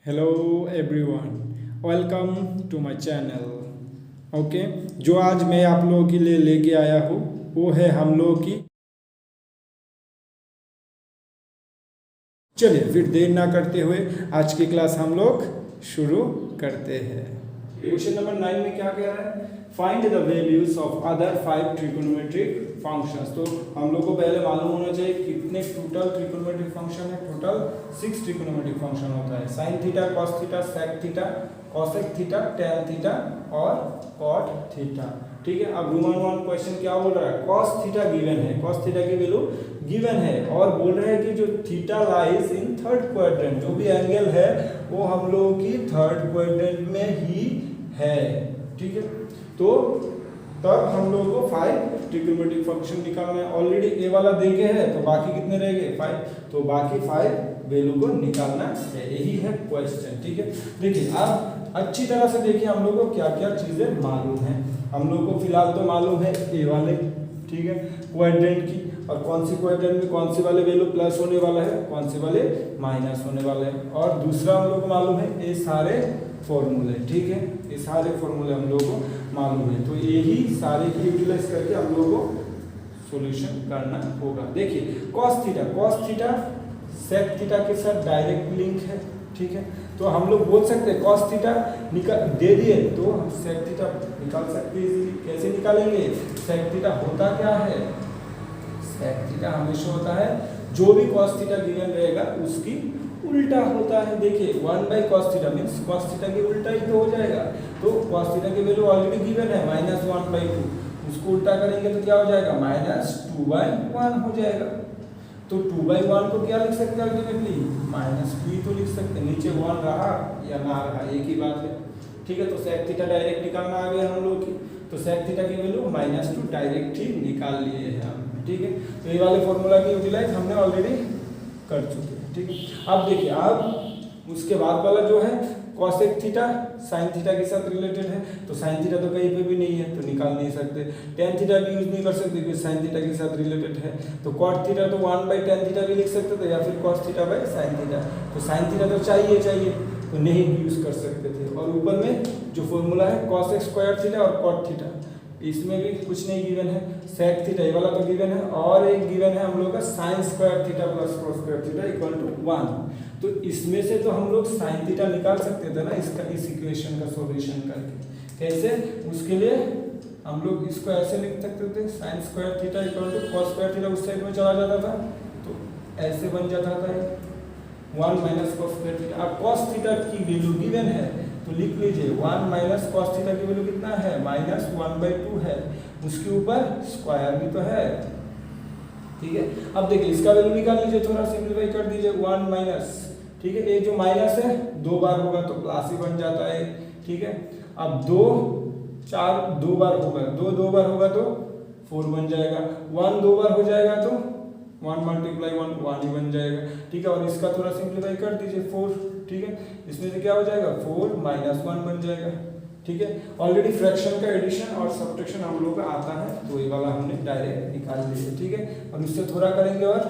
Hello everyone, welcome to my channel. Okay, जो आज मैं आप लोगों के लिए लेके आया हूँ वो है हम लोगों की। चलिए फिर देर ना करते हुए आज की क्लास हम लोग शुरू करते हैं। क्वेश्चन नंबर 9 में क्या कह रहा है? Find the values of other 5 trigonometric functions. तो हम लोग को पहले मालूम होना चाहिए कितने टोटल ट्रिगोनोमेट्रिक फंक्शन है। टोटल 6 ट्रिगोनोमेट्रिक फंक्शन होता है। Sine theta, cos theta, sec theta, cosec theta, tan theta और कॉट थीटा। ठीक है, अब रूमन वन क्वेश्चन क्या बोल रहा है? कॉस थीटा गिवन है, कॉस थीटा की वैल्यू गिवन है और बोल रहे हैं कि जो theta lies in third quadrant, जो भी एंगल है वो हम लोगों की थर्ड क्वाड्रेंट में ही है। ठीक है, तो तब हम लोगों को 5 ट्रिगोनोमेट्रिक फंक्शन निकालना है। ऑलरेडी ए वाला देखे है तो बाकी कितने रह गए? 5। तो बाकी 5 वैल्यू को निकालना है, यही है क्वेश्चन। ठीक है, देखिए आप अच्छी तरह से देखिए हम लोग को क्या क्या चीजें मालूम है। हम लोग को फिलहाल तो मालूम है ए वाले, ठीक है, क्वाड्रेंट की, और कौन सी क्वाड्रेंट में कौन से वाले वैल्यू प्लस होने वाला है, कौन से वाले माइनस होने वाले हैं। और दूसरा हम लोग को मालूम है ये सारे फॉर्मूले। ठीक है, ये सारे फॉर्मूले हम लोग को मालूम है, तो यही सारे यूटिलाइज करके हम लोग को सॉल्यूशन करना होगा। देखिए cos थीटा sec थीटा के साथ डायरेक्ट लिंक है। ठीक है, तो हम लोग बोल सकते हैं cos थीटा निकाल दे दिए तो हम sec थीटा निकाल सकते हैं इजीली। कैसे निकालेंगे? sec थीटा होता क्या है? sec थीटा हमेशा होता है जो भी cos थीटा गिवन रहेगा उसकी उल्टा होता है। देखिए 1/cos theta means cos theta की उल्टा ही तो हो जाएगा। तो cos थीटा की वैल्यू ऑलरेडी गिवन है -1/2, उसको उल्टा करेंगे तो क्या हो जाएगा? -2/1 हो जाएगा। तो 2/1 को क्या लिख सकते हैं अल्टीमेटली? -2 तो लिख सकते हैं। नीचे 1 रहा या ना रहा एक ही बात है। ठीक है, तो sec थीटा डायरेक्ट निकालना आ गया हम लोग की, तो sec थीटा की वैल्यू -2 डायरेक्ट ही निकाल लिए हैं हम। ठीक है, तो ये वाले फॉर्मूला की यूटिलाइज हमने ऑलरेडी कर चुके हैं। ठीक है, अब देखिए अब उसके बाद वाला जो है cosec थीटा sin थीटा के साथ रिलेटेड है, तो sin थीटा तो कहीं पे भी नहीं है तो निकाल नहीं सकते। tan थीटा भी यूज नहीं कर सकते क्योंकि sin थीटा के साथ रिलेटेड है। तो cot थीटा तो 1/tan थीटा भी लिख सकते थे या फिर cos थीटा/sin थीटा। तो sin थीटा तो चाहिए तो नहीं यूज कर सकते थे। और ऊपर में जो फॉर्मूला है cosec स्क्वायर थीटा और cot थीटा, इसमें भी कुछ नहीं गिवन है। sec थीटा ये वाला तो गिवन है और एक गिवन है हम लोग का sin square theta plus cos square theta equal to 1। तो इसमें से तो हम लोग sin थीटा निकाल सकते थे ना, इसका इस इक्वेशन का सॉल्यूशन करके। कैसे? उसके लिए हम लोग इसको ऐसे लिख सकते थे sin square theta equal to cos square theta, उस साइड में चला जाता था तो ऐसे बन जाता था 1 - cos स्क्वायर थीटा। अब cos थीटा की वैल्यू गिवन है तो लिख लीजिए 1 - cos थीटा की वैल्यू कितना है? -1/2 है, उसके ऊपर स्क्वायर भी तो है। ठीक है, अब देखिए इसका वैल्यू निकाल लीजिए, थोड़ा सिंपलीफाई कर दीजिए 1 - ठीक है, ये जो माइनस है 2 बार होगा तो प्लस ही बन जाता है। ठीक है, अब 2 बार होगा, 2 बार होगा तो 4 बन जाएगा। 1 2 बार हो जाएगा तो 1 × 1 ही बन जाएगा। ठीक है, और इसका थोड़ा सिंपलीफाई कर दीजिए 4। ठीक है, इसमें से क्या हो जाएगा? 4 - 1 बन जाएगा। ठीक है, ऑलरेडी फ्रैक्शन का एडिशन और सब्ट्रैक्शन हम लोग का आता है तो ये वाला हमने डायरेक्ट निकाल लिया। ठीक है, और उससे थोड़ा करेंगे और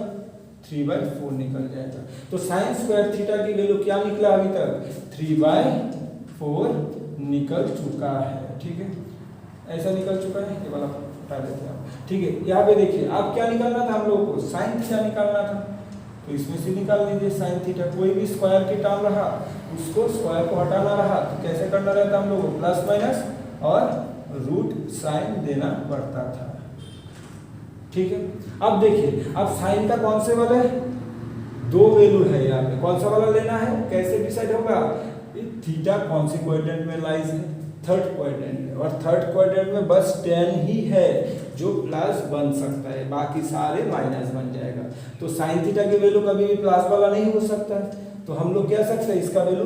3/4 निकल जाएगा। तो sin स्क्वायर थीटा की वैल्यू क्या निकला अभी तक? 3/4 निकल चुका है। ठीक है, ऐसा निकल चुका है, ये वाला हटा देते हैं। ठीक है, यहाँ पे देखिए अब क्या निकालना था हम लोग को? sin थीटा निकालना था, तो इसमें से निकाल लीजिए sin थीटा। कोई भी स्क्वायर की टर्म रहा उसको स्क्वायर को हटाना रहा तो कैसे करना रहता हम लोग को? प्लस माइनस और रूट साइन देना पड़ता था। ठीक है, अब देखिए अब साइन का कौन से वाला है? 2 वैल्यू है यहाँ पे, कौन सा वाला लेना है? कैसे डिसाइड होगा? थीटा कौन से क्वाड्रेंट में लाइज है? थर्ड क्वाड्रेंट में, और थर्ड क्वाड्रेंट में बस tan ही है जो प्लस बन सकता है, बाकी सारे माइनस बन जाएगा। तो sin थीटा की वैल्यू कभी भी प्लस वाला नहीं हो सकता है, तो हम लोग कह सकते हैं इसका वैल्यू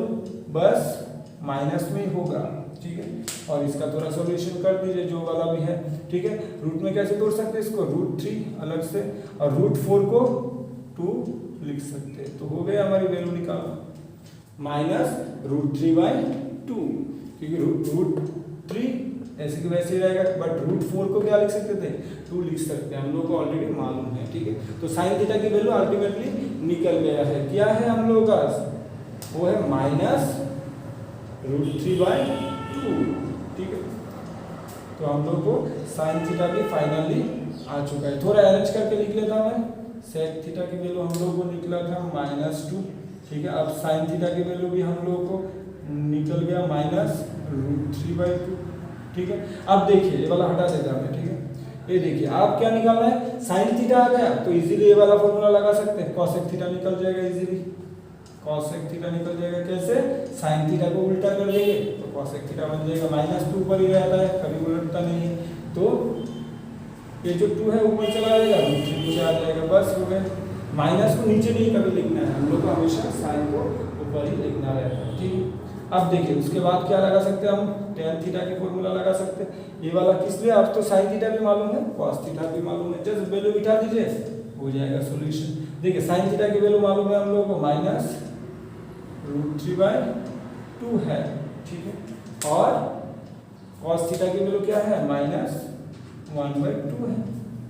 बस माइनस में ही होगा। ठीक है, और इसका थोड़ा सॉल्यूशन कर दीजिए जो वाला भी है। ठीक है, रूट में कैसे तोड़ सकते हैं इसको? √3 अलग से और √4 को 2 लिख सकते हैं, तो हो गया हमारी वैल्यू निकालना -√3/2, क्योंकि √3 ऐसे के वैसे ही रहेगा, बट √4 को क्या लिख सकते थे? 2 लिख सकते हैं, हम लोग को ऑलरेडी मालूम है। ठीक है, तो sin थीटा की वैल्यू अल्टीमेटली निकल गया है। क्या है हम लोग का? वो है -√3/2, ठीक है। तो हम लोग को साइन थीटा भी फाइनली आ चुका है। थोड़ा अरेंज करके लिख लेता मैं। सेक थीटा की वैल्यू हम लोग को निकला था -2, ठीक है। अब साइन थीटा की वैल्यू भी हम लोग को निकल गया -√3/2, ठीक है। अब देखिए ये वाला हटा देता हमें, ठीक है। ये देखिए आप क्या निकालना है, साइन थीटा आ गया तो इजीली ये वाला फॉर्मूला लगा सकते हैं, कॉसेक थीटा निकल जाएगा इजीली। कॉसेक थीटा निकल जाएगा कैसे, साइन थीटा को उल्टा कर देंगे तो कॉसेक थीटा बन जाएगा। -2 ऊपर ही रहता है, कभी उलटता नहीं है, तो ये जो 2 है ऊपर चला जाएगा, √3 नीचे आ जाएगा, बस हो गया। माइनस को नीचे नहीं कभी लिखना है, हम लोग को हमेशा साइन को ऊपर ही लिखना रहता है, ठीक है। अब देखिए उसके बाद क्या लगा सकते हैं हम, tan थीटा की फॉर्मूला लगा सकते हैं। ये वाला किस लिए, अब तो साइन थीटा भी मालूम है, cos थीटा भी मालूम है, जस्ट वैल्यू बिठा दीजिए हो जाएगा सॉल्यूशन। देखिए साइन थीटा की वैल्यू मालूम है हम लोगों को -√3/2 है, ठीक है। और cos थीटा की वैल्यू क्या है, -1/2 है,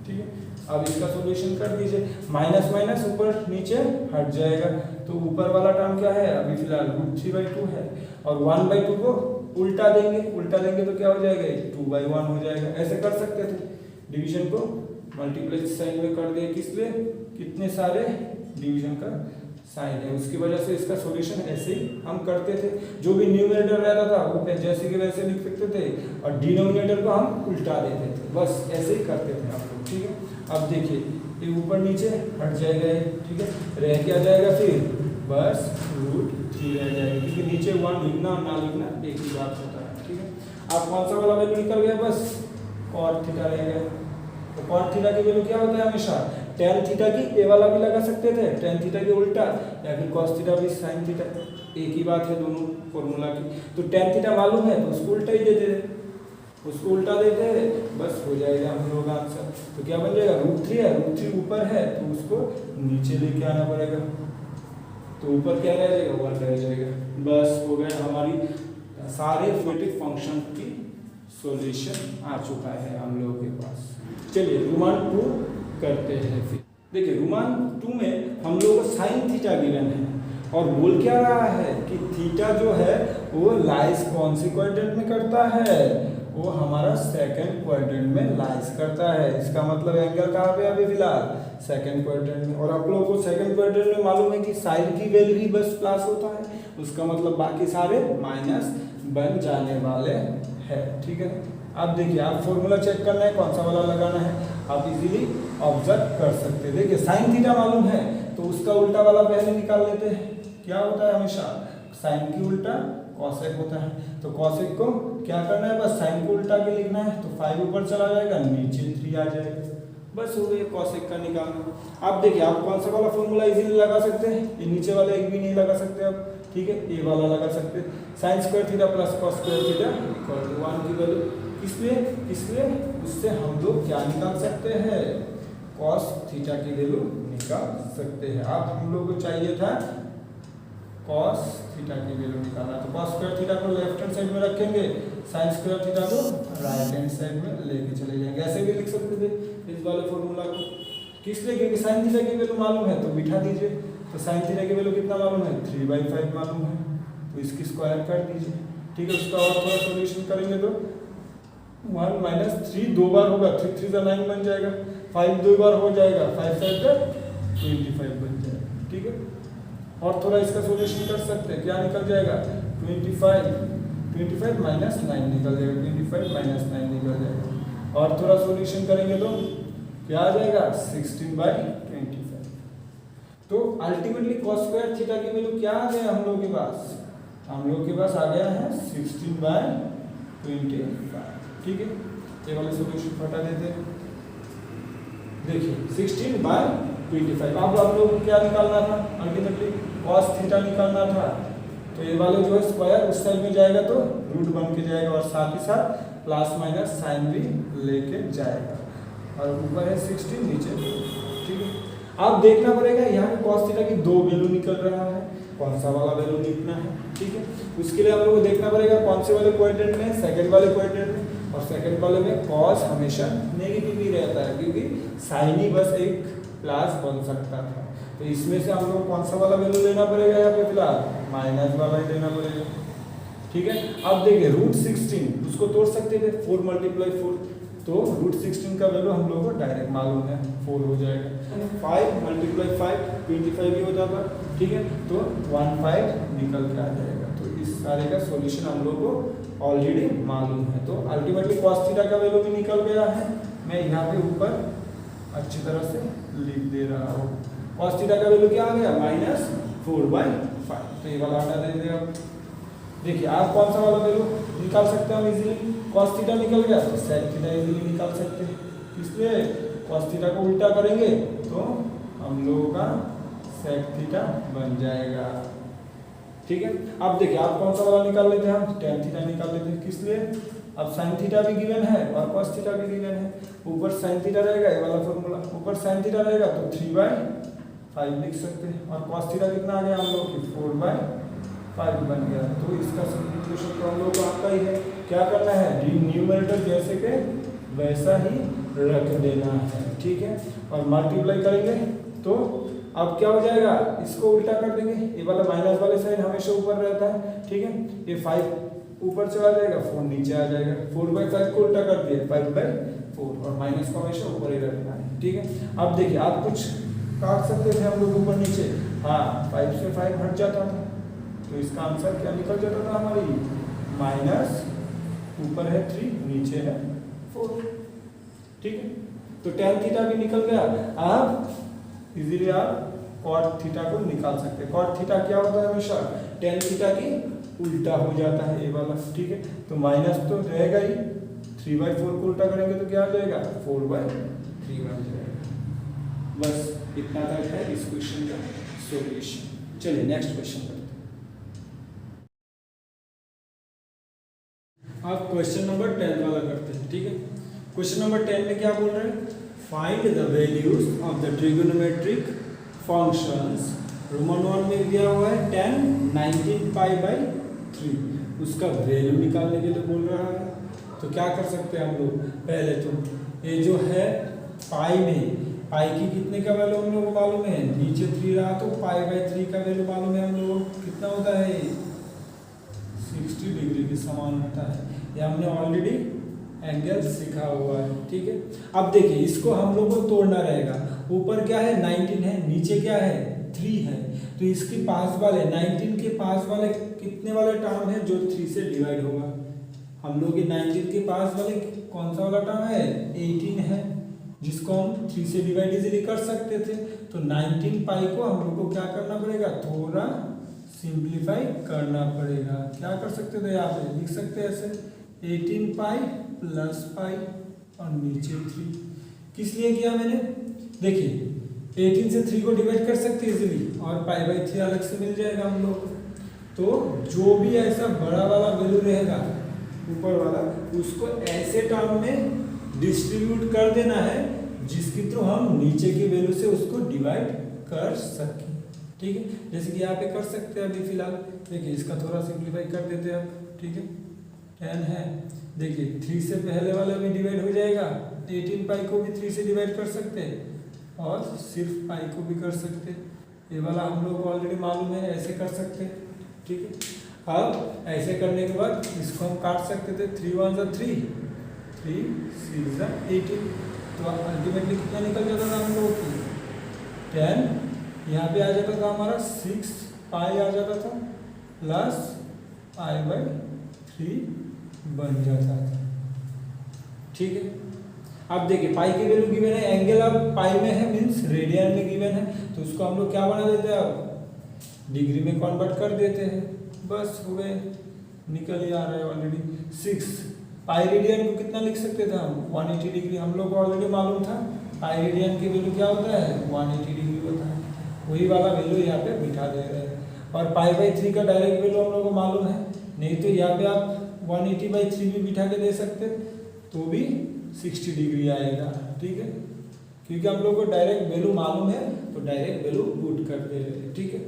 ठीक है। अब इसका सॉल्यूशन कर दीजिए, माइनस माइनस ऊपर नीचे हट जाएगा, तो ऊपर वाला टर्म क्या है, अभी फिलहाल √3/2 है, और 1/2 को उल्टा देंगे तो क्या हो जाएगा, 2/1 हो जाएगा। ऐसे कर सकते थे, डिवीजन को मल्टीप्लाई साइन में कर दिए, किस लिए, कितने सारे डिवीजन का साइन है, उसकी वजह से इसका सॉल्यूशन ऐसे ही हम करते थे। जो भी न्यूमरेटर रहता था वो जैसे के वैसे लिख सकते थे, और डिनोमिनेटर को हम उल्टा देते थे, बस ऐसे ही करते थे हम लोग, ठीक है। अब देखिए ये ऊपर नीचे हट जाएगा, ठीक है, रह क्या जाएगा फिर, बस √3 रह जाएगा, क्योंकि नीचे 1 लिखना और ना लिखना एक ही बात होता है, ठीक है। अब कौन सा वाला वैल्यू निकल गया, बस cos थीटा रह गया। तो cos थीटा की वैल्यू क्या होता है हमेशा, tan थीटा की ये वाला भी लगा सकते थे, tan थीटा के उल्टा, या फिर cos थीटा भी sin थीटा, एक ही बात है दोनों फॉर्मूला की। तो tan थीटा मालूम है तो उसको उल्टा ही देते थे, उसको उल्टा देते हैं, बस हो जाएगा हम लोग आंसर। तो क्या बन जाएगा, √3 है, √3 ऊपर है तो उसको नीचे लेके आना पड़ेगा, तो ऊपर क्या रह जाएगा, 1 रह जाएगा, बस हो गया। हमारी सारे फ्लूइडिक फंक्शन की सॉल्यूशन आ चुका है हम लोगों के पास। चलिए रोमान 2 करते हैं। फिर देखिए रोमान 2 में हम लोगों को साइन थीटा गिवन है, और बोल क्या रहा है कि थीटा जो है वो लाइस कौन सी क्वाड्रेंट में करता है, वो हमारा सेकंड क्वाड्रेंट में लाइस करता है। इसका मतलब एंगल कहाँ पे अभी फिलहाल, सेकंड क्वाड्रेंट में। और आप लोगों को सेकंड क्वाड्रेंट में मालूम है कि साइन की वैल्यू ही बस प्लस होता है, उसका मतलब बाकी सारे माइनस बन जाने वाले हैं, ठीक है। अब देखिए आप फॉर्मूला चेक करना है, कौन सा वाला लगाना है, आप इजीली ऑब्जर्व कर सकते हैं। देखिए साइन थीटा मालूम है तो उसका उल्टा वाला पहले निकाल लेते हैं। क्या होता है हमेशा, साइन की उल्टा कॉसेक होता है, तो कॉसेक को क्या करना है, बस साइन को उल्टा के लिखना है, तो 5 ऊपर चला जाएगा, नीचे 3 आ जाएगा, बस हो गया कॉसेक का निकालना। अब देखिए आप कौन सा वाला फॉर्मूला इजीली लगा सकते हैं, ये नीचे वाला एक भी नहीं लगा सकते आप, ठीक है, ये वाला लगा सकते हैं, sine square theta plus cos square theta equal to 1 की वैल्यू, किसलिए उससे हम लोग क्या निकाल सकते हैं, कॉस थीटा की वैल्यू निकाल सकते हैं। अब हम लोग को चाहिए था कॉस थीटा की वैल्यू निकालना, तो कॉस स्क्वायर थीटा को लेफ्ट हैंड साइड में रखेंगे, साइन स्क्वायर थीटा को राइट हैंड साइड में लेके चले जाएंगे। ऐसे भी लिख सकते थे इस वाले फॉर्मूला को, किसलिए, क्योंकि साइन थीटा की वैल्यू मालूम है तो बिठा दीजिए। तो साइन थीटा की वैल्यू कितना मालूम है, 3/5 मालूम है, तो इसकी स्क्वायर कर दीजिए, ठीक है। उसका और थोड़ा सॉल्यूशन करेंगे तो 1 - 3 दो बार होगा, 3 3 का 9 बन जाएगा, 5 दो बार हो जाएगा, 5 5 का 25 बन जाएगा, ठीक है। और थोड़ा इसका सॉल्यूशन कर सकते हैं, क्या निकल जाएगा, 25 - 9 निकल जाएगा, 25 - 9 निकल जाएगा। और थोड़ा सॉल्यूशन करेंगे तो क्या आ जाएगा, 16/25। तो अल्टीमेटली cos स्क्वायर थीटा की वैल्यू क्या आ गया हम लोगों के पास, हम लोग के पास आ गया है 16/25, ठीक है। ये वाले सॉल्यूशन हटा देते हैं। देखिए 16/25, अब आप लोग को क्या निकालना था, अल्टीमेटली cos थीटा निकालना था, तो ये वाले जो है स्क्वायर उस साइड में जाएगा तो रूट बन के जाएगा, और साथ ही साथ प्लस माइनस साइन भी लेके जाएगा, और ऊपर है 16 नीचे, ठीक है। अब देखना पड़ेगा यहाँ पे cos थीटा की 2 वैल्यू निकल रहा है, कौन सा वाला वैल्यू लिखना है, ठीक है। उसके लिए हम लोग को देखना पड़ेगा कौन से वाले क्वाड्रेंट में, सेकंड वाले क्वाड्रेंट में, और सेकंड वाले में cos हमेशा नेगेटिव ही रहता है, क्योंकि साइन ही बस एक प्लस बन सकता था। तो इसमें से हम लोग कौन सा वाला वैल्यू लेना पड़ेगा यहाँ पे फिलहाल, माइनस वाला ही लेना पड़ेगा। ठीक है, अब देखिए रूट 16 उसको तोड़ सकते थे, 4 × 4, तो रूट 16 का वैल्यू हम लोग को डायरेक्ट मालूम है 4 हो जाएगा। 5 × 5 25 भी हो जाता, ठीक है, तो 15 निकल के आ जाएगा। तो इस सारे का सॉल्यूशन हम लोग को ऑलरेडी मालूम है। तो अल्टीमेटली cos थीटा का वैल्यू भी निकल गया है। मैं यहाँ पे ऊपर अच्छी तरह से लिख दे रहा हूँ। cos थीटा का वैल्यू क्या आ गया, -4/5। तो ये वाला हटा देंगे। आप देखिए आप कौन सा वाला वैल्यू निकाल सकते हैं हम इजीली, cos थीटा निकल गया तो sec थीटा इजीली निकाल सकते हैं। इसलिए cos थीटा को उल्टा करेंगे तो हम लोगों का sec थीटा बन जाएगा। ठीक है, अब देखिए आप कौन सा वाला निकाल लेते हैं, हम tan थीटा निकाल लेते हैं। किस लिए, अब sin थीटा भी गिवन है और cos थीटा भी गिवन है। ऊपर sin थीटा रहेगा, ये वाला फॉर्मूला, ऊपर sin थीटा रहेगा तो 3/5 लिख सकते हैं। और cos थीटा कितना आ गया हम लोग की 4/5 बन गया। तो इसका सिंप्लीफिकेशन तो हम लोग को आता ही है। क्या करना है, न्यूमरेटर जैसे के वैसा ही रख देना है। ठीक है, और मल्टीप्लाई करेंगे तो अब क्या हो जाएगा, इसको उल्टा कर देंगे। ये वाला माइनस वाले साइन हमेशा ऊपर रहता है। ठीक है, ये 5 ऊपर चला जाएगा, 4 नीचे आ जाएगा। 4/5 को उल्टा कर दिया 5/4, और माइनस को हमेशा ऊपर ही रखना है। ठीक है, अब देखिए आप कुछ काट सकते थे हम लोग ऊपर नीचे, हाँ 5 से 5 हट जाता था तो इसका आंसर क्या निकल जाता था हमारी, माइनस ऊपर है 3 नीचे है 4। ठीक है, तो tan थीटा भी निकल गया। अब इजीली आप cot थीटा को निकाल सकते हैं। cot थीटा क्या होता है, हमेशा tan थीटा की उल्टा हो जाता है ये वाला। ठीक है, तो माइनस तो रहेगा ही, 3/4 को उल्टा करेंगे तो क्या आ जाएगा, 4/3 बन जाएगा। बस इतना तक है इस क्वेश्चन का सॉल्यूशन। चलिए नेक्स्ट क्वेश्चन करते हैं। आप क्वेश्चन नंबर 10 वाला करते हैं। ठीक है, क्वेश्चन नंबर 10 में क्या बोल रहे हैं, find the values of the trigonometric functions. Roman 1 में दिया हुआ है tan 19π/3, उसका वैल्यू निकालने के लिए बोल रहा है। तो क्या कर सकते हैं हम लोग, पहले तो ये जो है पाई में, पाई की कितने का वैल्यू हम लोग को मालूम है, नीचे 3 रहा तो π/3 का वैल्यू मालूम है हम लोग को, कितना होता है, 60 डिग्री के समान होता है। ये हमने ऑलरेडी एंगल सीखा हुआ है। ठीक है, अब देखिए इसको हम लोग को तोड़ना रहेगा। ऊपर क्या है 19 है, नीचे क्या है 3 है, तो इसके पास वाले 19 के पास वाले कितने वाले टर्म है जो 3 से डिवाइड होगा। हम लोग के 19 के पास वाले कौन सा वाला टर्म है, 18 है, जिसको हम 3 से डिवाइड इजीली कर सकते थे। तो 19π को हम लोग को क्या करना पड़ेगा, थोड़ा सिंप्लीफाई करना पड़ेगा। क्या कर सकते थे, यहाँ पे लिख सकते हैं ऐसे 18π + π और नीचे 3। किस लिए किया मैंने, देखिए 18 से 3 को डिवाइड कर सकते हैं इजीली, और π/3 अलग से मिल जाएगा हम लोग को। तो जो भी ऐसा बड़ा वाला वैल्यू रहेगा ऊपर वाला, उसको ऐसे टर्म में डिस्ट्रीब्यूट कर देना है जिसके थ्रू हम नीचे की वैल्यू से उसको डिवाइड कर सकें। ठीक है, जैसे कि यहाँ पे कर सकते हैं अभी फिलहाल। देखिए इसका थोड़ा सिंप्लीफाई कर देते हैं आप। ठीक है, 10 है, देखिए 3 से पहले वाला भी डिवाइड हो जाएगा, 18π को भी 3 से डिवाइड कर सकते हैं और सिर्फ π को भी कर सकते हैं। ये वाला हम लोग को ऑलरेडी मालूम है, ऐसे कर सकते हैं। ठीक है, अब ऐसे करने के बाद इसको हम काट सकते थे, 3 × 1 = 3, 3 × 6 = 18। तो अल्टीमेटली कितना निकल जाता था हम लोग की, 10 यहाँ पे आ जाता था हमारा 6π आ जाता था प्लस π/3 बन जाता था। ठीक है, अब देखिए पाई की वैल्यू गिवन है, एंगल अब पाई में है मींस रेडियन में गिवन है, तो उसको हम लोग क्या बना देते हैं, अब डिग्री में कन्वर्ट कर देते हैं। बस हो गए, निकल ही आ रहा है ऑलरेडी। 6 पाई रेडियन को कितना लिख सकते थे हम, 180 डिग्री। हम लोग को ऑलरेडी मालूम था पाई रेडियन की वैल्यू क्या होता है, 180 डिग्री होता है। वही वाला वैल्यू यहाँ पे बिठा दे रहे हैं। और π/3 का डायरेक्ट वैल्यू हम लोग को मालूम है, नहीं तो यहाँ पे आप 180/3 भी बिठा के दे सकते तो भी 60 डिग्री आएगा। ठीक है, क्योंकि हम लोग को डायरेक्ट वैल्यू मालूम है तो डायरेक्ट वैल्यू पुट कर दे रहे हैं। ठीक है,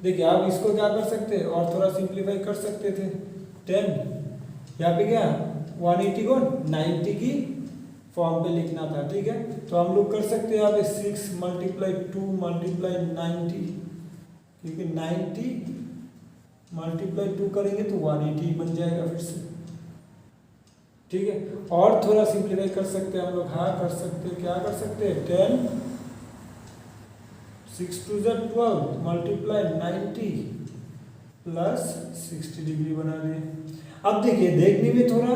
देखिए आप इसको क्या कर सकते हैं और थोड़ा सिंप्लीफाई कर सकते थे। 10 यहाँ पे क्या 180 को 90 की फॉर्म पे लिखना था, ठीक है। तो हम लोग कर सकते हैं यहाँ पे 6 × 2 × 90, क्योंकि 90 × 2 करेंगे तो 180 बन जाएगा फिर से, ठीक है। और थोड़ा सिंप्लीफाई कर सकते हैं हम लोग, हाँ कर सकते हैं, क्या कर सकते हैं, 10 6 2 12 × 90 प्लस 60 डिग्री बना दिए। अब देखिए देखने में थोड़ा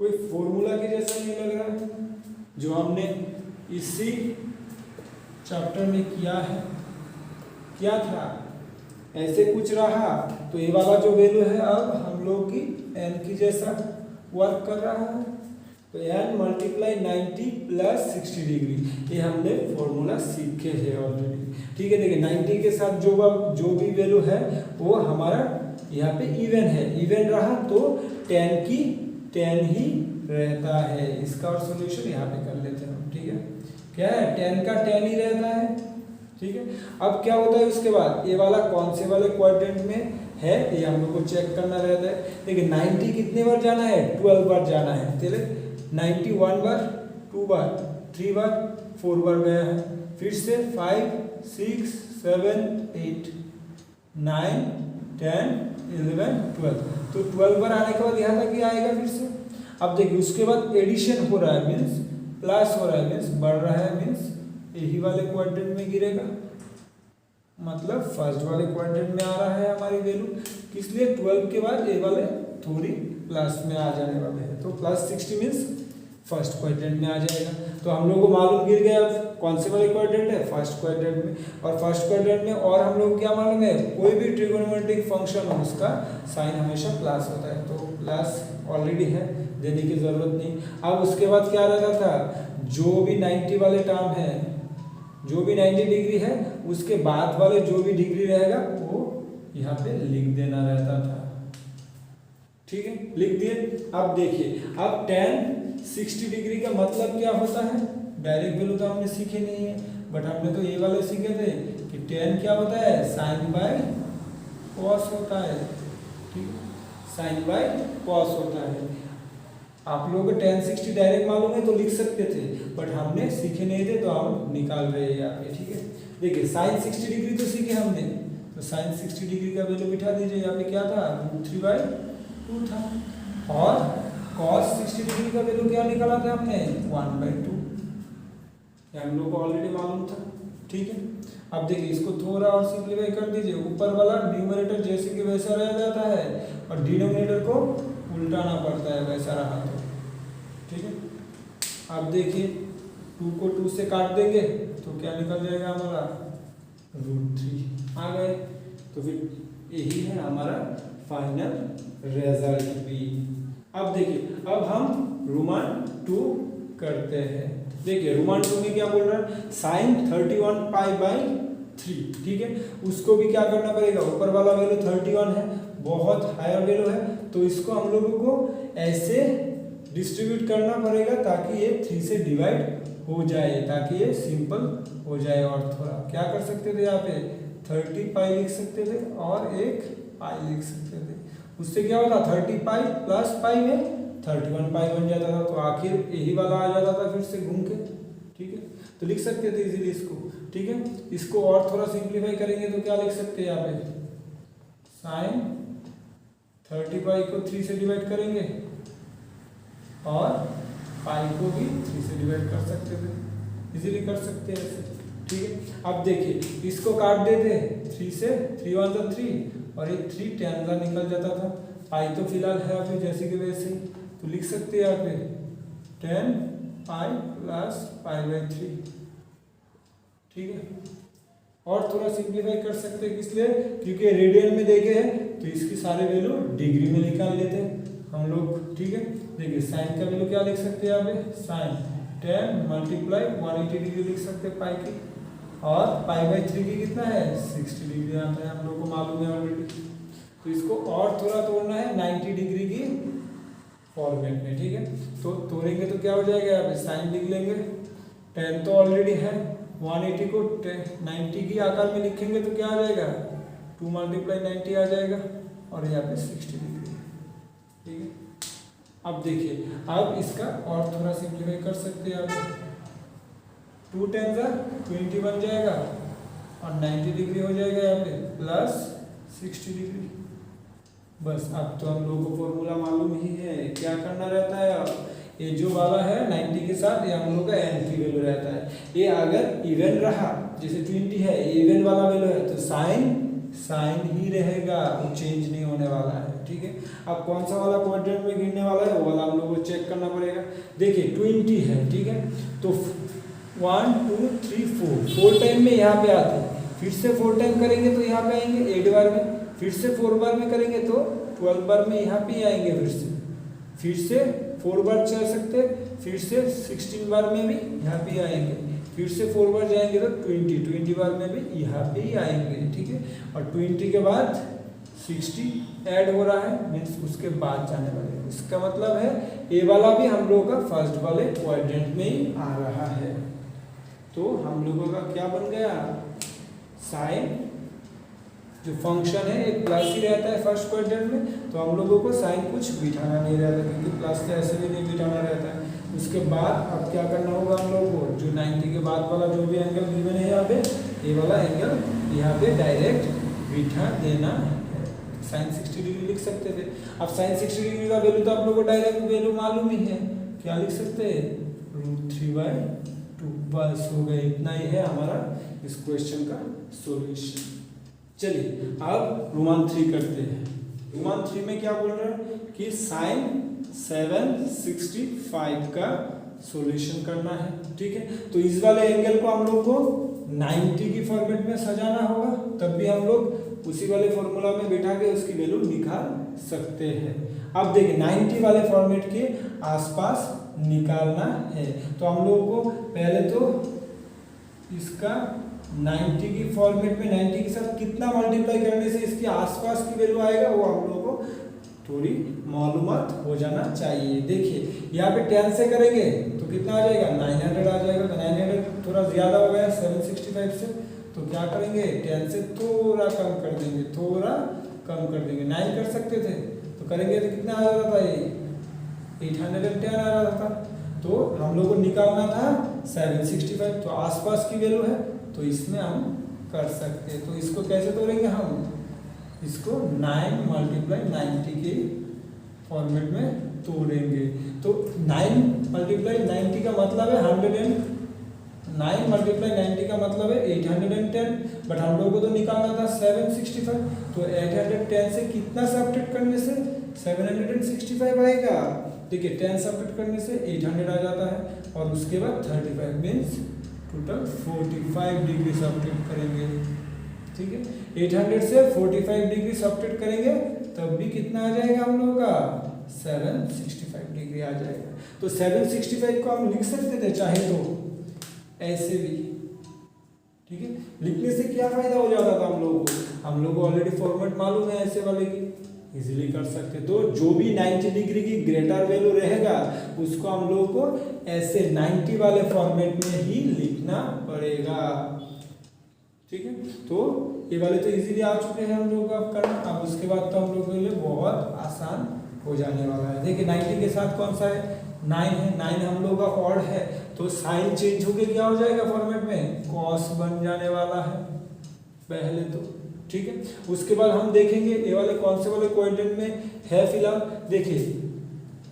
कोई फॉर्मूला के जैसा नहीं लग रहा है, जो हमने इसी चैप्टर में किया है। क्या था, ऐसे कुछ रहा तो ये वाला जो वैल्यू है अब हम लोग की n की जैसा वर्क कर रहा है, तो n × 90 प्लस 60 डिग्री, ये हमने फॉर्मूला सीखे हैं ऑलरेडी, ठीक है। देखिए 90 के साथ जो भी वैल्यू है वो हमारा यहाँ पे इवन है, इवन रहा तो tan की tan ही रहता है। इसका और सॉल्यूशन यहाँ पे कर लेते हैं हम, ठीक है। क्या है, tan का tan ही रहता है, ठीक है। अब क्या होता है उसके बाद, ये वाला कौन से वाले क्वाड्रेंट में है ये हम लोग को चेक करना रहता है। देखिए 90 कितने बार जाना है, 12 बार जाना है, चले 90 1 बार, 2 बार, 3 बार, 4 बार गया है, फिर से 5 6 7 8 9 10 11 12, तो 12 बार आने के बाद यहाँ तक ही आएगा फिर से। अब देखिए उसके बाद एडिशन हो रहा है, मीन्स प्लस हो रहा है, मीन्स बढ़ रहा है, मीन्स यही वाले क्वाड्रेंट में गिरेगा, मतलब फर्स्ट वाले क्वाड्रेंट में आ रहा है हमारी वैल्यू, इसलिए 12 के बाद ये वाले थोड़ी प्लस में आ जाने वाले हैं, तो प्लस 60 मीन्स फर्स्ट क्वाड्रेंट में आ जाएगा। तो हम लोग को मालूम गिर गया अब कौन से वाले क्वाड्रेंट है, फर्स्ट क्वाड्रेंट में। और फर्स्ट क्वाड्रेंट में और हम लोग क्या मालूम है, कोई भी ट्रिगोनोमेट्रिक फंक्शन हो उसका साइन हमेशा प्लस होता है, तो प्लस ऑलरेडी है, देने की जरूरत नहीं। अब उसके बाद क्या रहता था, जो भी 90 वाले टर्म है, जो भी 90 डिग्री है उसके बाद वाले जो भी डिग्री रहेगा वो यहाँ पे लिख देना रहता था, ठीक है, लिख दिए। अब देखिए अब tan 60 डिग्री का मतलब क्या होता है, डायरेक्ट वैल्यू तो हमने सीखे नहीं है, बट हमने तो ये वाले सीखे थे कि tan क्या होता है, साइन बाय कॉस होता है, ठीक है, साइन बाय कॉस होता है। आप लोगों को tan 60 डायरेक्ट मालूम है तो लिख सकते थे, बट हमने सीखे नहीं थे तो हम निकाल रहे हैं यहाँ पे, ठीक है। देखिए साइन 60 डिग्री तो सीखे हमने, तो साइन 60 डिग्री का वैल्यू बिठा दीजिए, यहाँ पे क्या था, √3/2 था, और cos 60 डिग्री का वैल्यू क्या निकाला था हमने, 1/2, ये हम लोग को ऑलरेडी मालूम था, ठीक है। अब देखिए इसको थोड़ा और सिंप्लीफाई कर दीजिए, ऊपर वाला न्यूमरेटर जैसे कि वैसा रह जाता है और डिनोमिनेटर को उल्टाना पड़ता है, वैसा रहा तो, ठीक है। अब देखिए 2 को 2 से काट देंगे तो क्या निकल जाएगा हमारा, √3 आ गए, तो फिर यही है हमारा फाइनल रिजल्ट भी। अब देखिए अब हम रोमन 2 करते हैं। देखिए रोमन 2 में क्या बोल रहा है, साइन 31π/3, ठीक है, उसको भी क्या करना पड़ेगा, ऊपर वाला वैल्यू 31 है, बहुत हायर वैल्यू है, तो इसको हम लोगों को ऐसे डिस्ट्रीब्यूट करना पड़ेगा ताकि ये 3 से डिवाइड हो जाए, ताकि ये सिंपल हो जाए। और थोड़ा क्या कर सकते थे, यहाँ पे 30π लिख सकते थे और एक पाई लिख सकते थे, उससे क्या होता, 30π प्लस पाई में 31π बन जाता था, तो आखिर यही वाला आ जाता था फिर से घूम के, ठीक है। तो लिख सकते थे इजीली इसको, ठीक है। इसको और थोड़ा सिंप्लीफाई करेंगे तो क्या लिख सकते हैं, यहाँ पे साइन 30π को 3 से डिवाइड करेंगे और पाई को भी 3 से डिवाइड कर सकते थे, इजीली कर सकते हैं ऐसे, ठीक है। अब देखिए इसको काट देते 3 से, 3 1 जा 3 और ये 3 tan का निकल जाता था, पाई तो फिलहाल है अभी जैसे कि वैसे ही, तो लिख सकते हैं यहाँ पे 10π प्लस π/3, ठीक है। और थोड़ा सिंप्लीफाई कर सकते हैं, इसलिए क्योंकि रेडियन में देखे हैं तो इसकी सारे वैल्यू डिग्री में निकाल लेते हैं हम लोग, ठीक है। देखिए साइन का वैल्यू क्या लिख सकते हैं, यहाँ पे साइन 10 × 180 डिग्री लिख सकते हैं पाई की, और π/3 की कितना है, 60 डिग्री आता है, हम लोग को मालूम है ऑलरेडी। तो इसको और थोड़ा तोड़ना है 90 डिग्री की फॉर्मेट में, ठीक है। तो तोड़ेंगे तो क्या हो जाएगा, यहाँ पे साइन लिख लेंगे, 10 तो ऑलरेडी है, 180 को 90 की आकार में लिखेंगे तो क्या आ जाएगा, 2 × 90 आ जाएगा, और यहाँ पे 60 डिग्री, ठीक है। अब देखिए, अब इसका और थोड़ा सिंप्लीफाई कर सकते हैं आप। 2 10 20 बन जाएगा और 90 डिग्री हो जाएगा यहाँ पे प्लस 60 डिग्री। बस अब तो हम लोगों को फॉर्मूला मालूम ही है, क्या करना रहता है। अब ये जो वाला है 90 के साथ ये हम लोग का n की वैल्यू रहता है। ये अगर इवन रहा, जैसे 20 है, इवन वाला वैल्यू है तो साइन ही रहेगा, वो चेंज नहीं होने वाला है। ठीक है, अब कौन सा वाला क्वाड्रेंट में गिरने वाला है वो वाला हम लोग को चेक करना पड़ेगा। देखिए 20 है, ठीक है, तो 1 2 3 4 टाइम में यहाँ पे आते हैं, फिर से 4 टाइम करेंगे तो यहाँ पे आएंगे 8 बार में, फिर से 4 बार में करेंगे तो 12 बार में यहाँ पे आएंगे, फिर से 4 बार चल सकते, फिर से 16 बार में भी यहाँ पे आएंगे, फिर से 4 बार जाएंगे तो 20 बार में भी यहाँ पे ही आएंगे। ठीक है, और 20 के बाद 60 ऐड हो रहा है, मीन्स उसके बाद जाने वाले। इसका मतलब है ये वाला भी हम लोगों का फर्स्ट वाले क्वाड्रेंट में ही आ रहा है। तो हम लोगों का क्या बन गया, साइन जो फंक्शन है एक प्लस ही रहता है फर्स्ट क्वाड्रेंट में, तो हम लोगों को साइन कुछ बिठाना नहीं रहता, क्योंकि प्लस तो ऐसे भी नहीं बिठाना रहता है। उसके बाद अब क्या करना होगा हम लोगों को, जो 90 के बाद वाला जो भी एंगल गिवन है यहाँ पे, ये वाला एंगल यहाँ पे डायरेक्ट बिठा देना है। साइन 60 डिग्री लिख सकते थे। अब साइन 60 डिग्री का वैल्यू तो आप लोगों को डायरेक्ट वैल्यू मालूम ही है, क्या लिख सकते हैं, √3/2। बस हो गया, इतना ही है हमारा इस क्वेश्चन का सॉल्यूशन। चलिए अब रोमान 3 करते हैं। रोमान 3 में क्या बोल रहे हैं कि साइन 765 का सॉल्यूशन करना है। ठीक है, तो इस वाले एंगल को हम लोग को 90 की फॉर्मेट में सजाना होगा, तब भी हम लोग उसी वाले फॉर्मूला में बैठा के उसकी वैल्यू निकाल सकते हैं। अब देखिए 90 वाले फॉर्मेट के आसपास निकालना है, तो हम लोगों को पहले तो इसका 90 की फॉर्मेट में 90 के साथ कितना मल्टीप्लाई करने से इसके आसपास की वैल्यू आएगा वो हम लोगों को थोड़ी मालूमात हो जाना चाहिए। देखिए यहाँ पे 10 से करेंगे तो कितना आ जाएगा, 900 आ जाएगा। तो 900 थोड़ा ज़्यादा हो गया 765 से, तो क्या करेंगे 10 से थोड़ा कम कर देंगे, 9 कर सकते थे तो करेंगे तो कितना आ जाता था, ये 810 आ रहा था। तो हम लोग को निकालना था 765, तो आसपास की वैल्यू है तो इसमें हम कर सकते हैं। तो इसको कैसे तोड़ेंगे हम, इसको 9 × 90 के फॉर्मेट में तोड़ेंगे। तो 9 × 90 का मतलब है 109 × 90 का मतलब है 810, बट हम लोगों को तो निकालना था 765, तो 810 से कितना सब्ट्रैक्ट करने से 765 आएगा। देखिए 10 सब्ट्रैक्ट करने से 800 आ जाता है, और उसके बाद 35 मीन्स टोटल 45 डिग्री सब्ट्रैक्ट करेंगे। ठीक है, 800 से 45 डिग्री सब्ट्रैक्ट करेंगे तब भी कितना आ जाएगा हम लोगों का, 765 डिग्री आ जाएगा। तो 765 को हम लिख सकते थे चाहे तो ऐसे भी। ठीक है, लिखने से क्या फायदा हो जाता था हम लोगों को ऑलरेडी फॉर्मेट मालूम है ऐसे वाले की, इजीली कर सकते। तो जो भी 90 डिग्री की ग्रेटर वैल्यू रहेगा उसको हम लोगों को ऐसे 90 वाले फॉर्मेट में ही लिखना पड़ेगा। ठीक है, तो ये वाले तो इजीली आ चुके हैं हम लोग का करना। अब उसके बाद तो हम लोग के लिए बहुत आसान हो जाने वाला है। देखिए 90 के साथ कौन सा है, 9 है। 9 हम लोग का ऑड है, तो साइन चेंज होके क्या हो जाएगा फॉर्मेट में, कॉस बन जाने वाला है पहले तो। ठीक है, उसके बाद हम देखेंगे ये वाले कौन से वाले क्वाड्रेंट में है फिलहाल। देखिए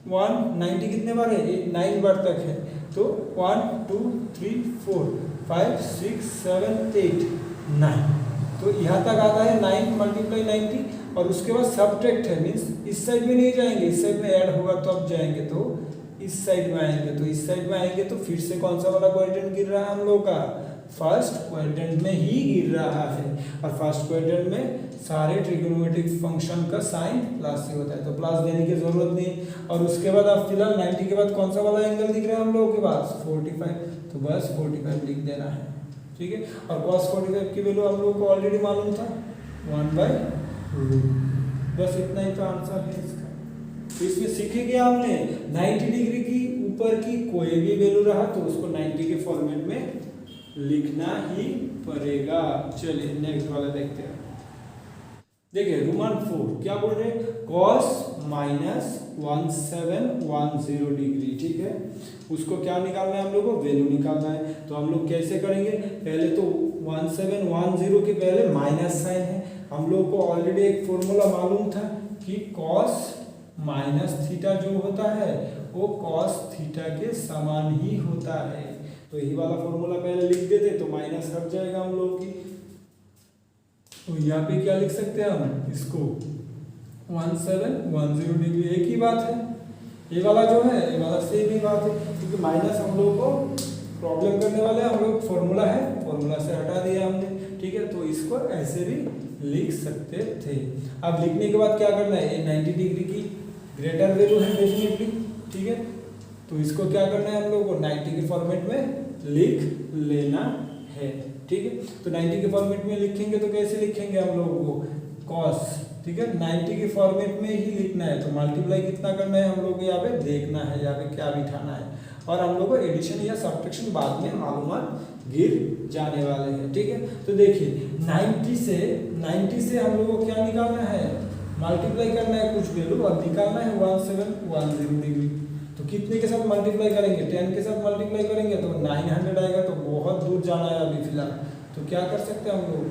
190 कितने बार है, 9 बार तक है। तो 1 2 3 4 5 6 7 8 9, तो यहाँ तक आता है 9 × 90, और उसके बाद सब्ट्रैक्ट है, मीन्स इस साइड में नहीं जाएंगे, इस साइड में ऐड होगा तो अब जाएंगे, तो इस साइड में आएंगे। तो इस साइड में आएंगे तो फिर से कौन सा वाला क्वाड्रेंट गिर रहा है हम लोग का, फर्स्ट क्वाड्रेंट में ही गिर रहा है। और फर्स्ट क्वाड्रेंट में सारे ट्रिग्नोमेट्रिक फंक्शन का साइन प्लस ही होता है, तो प्लस देने की जरूरत नहीं। और उसके बाद आप फिलहाल 90 के बाद कौन सा वाला एंगल दिख रहा है हम लोगों के पास, 45, तो बस 45 लिख देना है। ठीक है, और cos 45 की वैल्यू हम लोग को ऑलरेडी मालूम था 1/√। बस इतना ही तो आंसर है इसका। तो इसमें सीखे क्या हमने, 90 डिग्री की ऊपर की कोई भी वैल्यू रहा तो उसको 90 के फॉर्मेट में लिखना ही पड़ेगा। चलिए नेक्स्ट वाला देखते हैं। देखिए रोमन 4 क्या बोल रहे हैं, cos -1710 डिग्री, ठीक है। उसको क्या निकालना है हम लोग को, वैल्यू निकालना है। तो हम लोग कैसे करेंगे, पहले तो 1710 के पहले माइनस साइन है। हम लोग को ऑलरेडी एक फॉर्मूला मालूम था कि cos माइनस थीटा जो होता है वो cos थीटा के समान ही होता है। तो यही वाला फॉर्मूला पहले लिख देते तो माइनस हट जाएगा हम लोग की। तो यहाँ पे क्या लिख सकते हैं हम इसको, 1710 डिग्री, एक ही बात है। ये वाला जो है ये वाला सेम ही बात है, क्योंकि माइनस हम लोग को प्रॉब्लम करने वाले हम लोग फॉर्मूला है, फॉर्मूला से हटा दिया हमने, ठीक है। तो इसको ऐसे भी लिख सकते थे। अब लिखने के बाद क्या करना है, ये 90 डिग्री की ग्रेटर वैल्यू है डेफिनेटली, ठीक है। तो इसको क्या करना है हम लोग को 90 के फॉर्मेट में लिख लेना है, ठीक है। तो 90 के फॉर्मेट में लिखेंगे तो कैसे लिखेंगे हम लोग को, cos, ठीक है, 90 के फॉर्मेट में ही लिखना है। तो मल्टीप्लाई कितना करना है हम लोग को यहाँ पे देखना है, यहाँ पे क्या बिठाना है, और हम लोग को एडिशन या सब्ट्रैक्शन बाद में मालूमात गिर जाने वाले हैं, ठीक है। तो देखिए 90 से हम लोग को क्या निकालना है, मल्टीप्लाई करना है कुछ वैल्यू और निकालना है 1710 डिग्री। तो कितने के साथ मल्टीप्लाई करेंगे, 10 के साथ मल्टीप्लाई करेंगे तो 900 आएगा। तो बहुत दूर जाना है अभी फिलहाल, तो क्या कर सकते हैं हम लोग,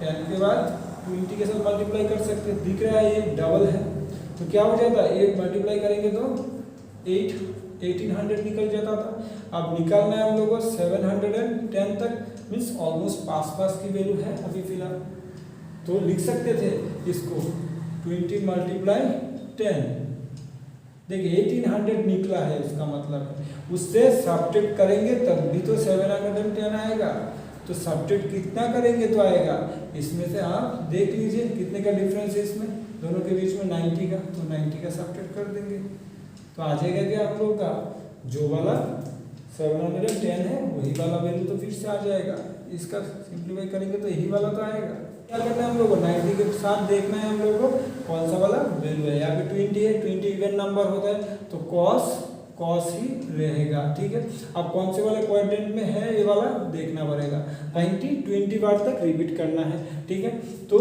10 के बाद 20 के साथ मल्टीप्लाई कर सकते हैं। दिख रहा है ये डबल है, तो क्या हो जाता है, 8 मल्टीप्लाई करेंगे तो 1800 निकल जाता था। अब निकालना है हम लोग को 710 तक, मीन्स ऑलमोस्ट पास की वैल्यू है अभी फिलहाल। तो लिख सकते थे इसको 20 मल्टीप्लाई 10, देखिए 1800 निकला है, उसका मतलब है उससे सब्ट्रैक्ट करेंगे तब भी तो 710 आएगा। तो सब्ट्रैक्ट कितना करेंगे तो आएगा, इसमें से आप देख लीजिए कितने का डिफरेंस है इसमें दोनों के बीच में, 90 का। तो 90 का सब्ट्रैक्ट कर देंगे तो आ जाएगा क्या हम लोग का, जो वाला 710 है वही वाला वैल्यू तो फिर से आ जाएगा। इसका सिंप्लीफाई करेंगे तो यही वाला तो आएगा। क्या करना है हम लोग को, 90 के साथ देखना है हम लोग को कौन सा वाला वैल्यू है। यहाँ पे 20 है, 20 इवन नंबर होता है तो cos ही रहेगा, ठीक है। अब कौन से वाले क्वाड्रेंट में है ये वाला देखना पड़ेगा। 90 20 बार तक रिपीट करना है, ठीक है। तो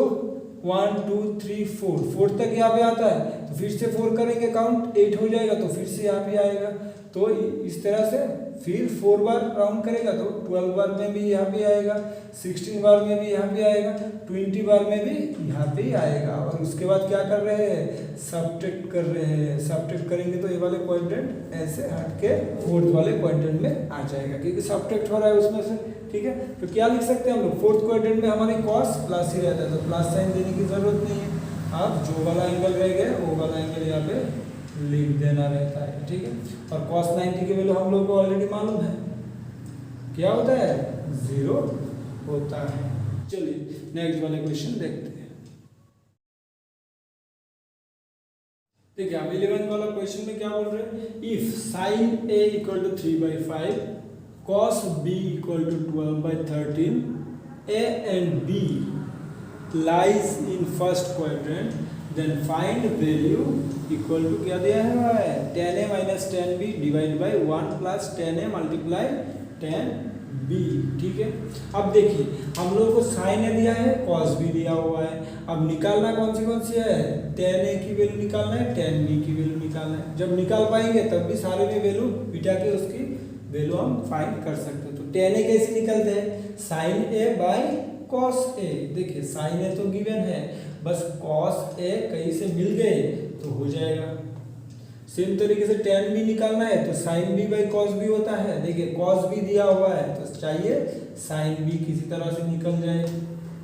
1 2 3 4 तक यहाँ पे आता है, तो फिर से 4 करेंगे काउंट, 8 हो जाएगा तो फिर से यहाँ पे आएगा। तो इस तरह से फिर 4 बार राउंड करेगा तो 12 बार में भी यहाँ पे आएगा, 16 बार में भी यहाँ पे आएगा, 20 बार में भी यहाँ पे आएगा। और उसके बाद क्या कर रहे हैं, सब्ट्रैक्ट कर रहे हैं। सब्ट्रैक्ट करेंगे तो ये वाले क्वाड्रेंट ऐसे हट के फोर्थ वाले क्वाड्रेंट में आ जाएगा, क्योंकि सब्ट्रैक्ट हो रहा है उसमें से, ठीक है। तो क्या लिख सकते हैं हम लोग, फोर्थ क्वाड्रेंट में हमारे cos प्लस ही रहता है तो प्लस साइन देने की जरूरत नहीं है। अब जो वाला एंगल रह गया वो वाला एंगल यहाँ पे लिख देना रहता है, ठीक है। और cos 90 की वैल्यू हम लोग को ऑलरेडी मालूम है, क्या होता है, 0 होता है। चलिए नेक्स्ट वाले क्वेश्चन देखते हैं। देखिए अब 11th वाला क्वेश्चन में क्या बोल रहे हैं, if sin a = 3/5, cos b = 12/13, a and b lies in first quadrant, then find value equal to क्या दिया है, 10a - 10b divide by 1 + 10a multiply 10b, ठीक है। अब देखिए हम लोग को साइन ए दिया है, cos b दिया हुआ है। अब निकालना कौन सी है, 10a की वैल्यू निकालना है, 10b की वैल्यू निकालना है। जब निकाल पाएंगे तब भी सारे में वैल्यू बिठा के उसकी वैल्यू हम फाइंड कर सकते हैं। तो 10a कैसे निकलते हैं, sine A by cos a। देखिए साइन ए तो गिवन है, बस cos a कहीं से मिल गए तो हो जाएगा। सेम तरीके से tan b निकालना है तो sin b by cos b होता है। देखिए cos b दिया हुआ है तो चाहिए sin b किसी तरह से निकल जाए,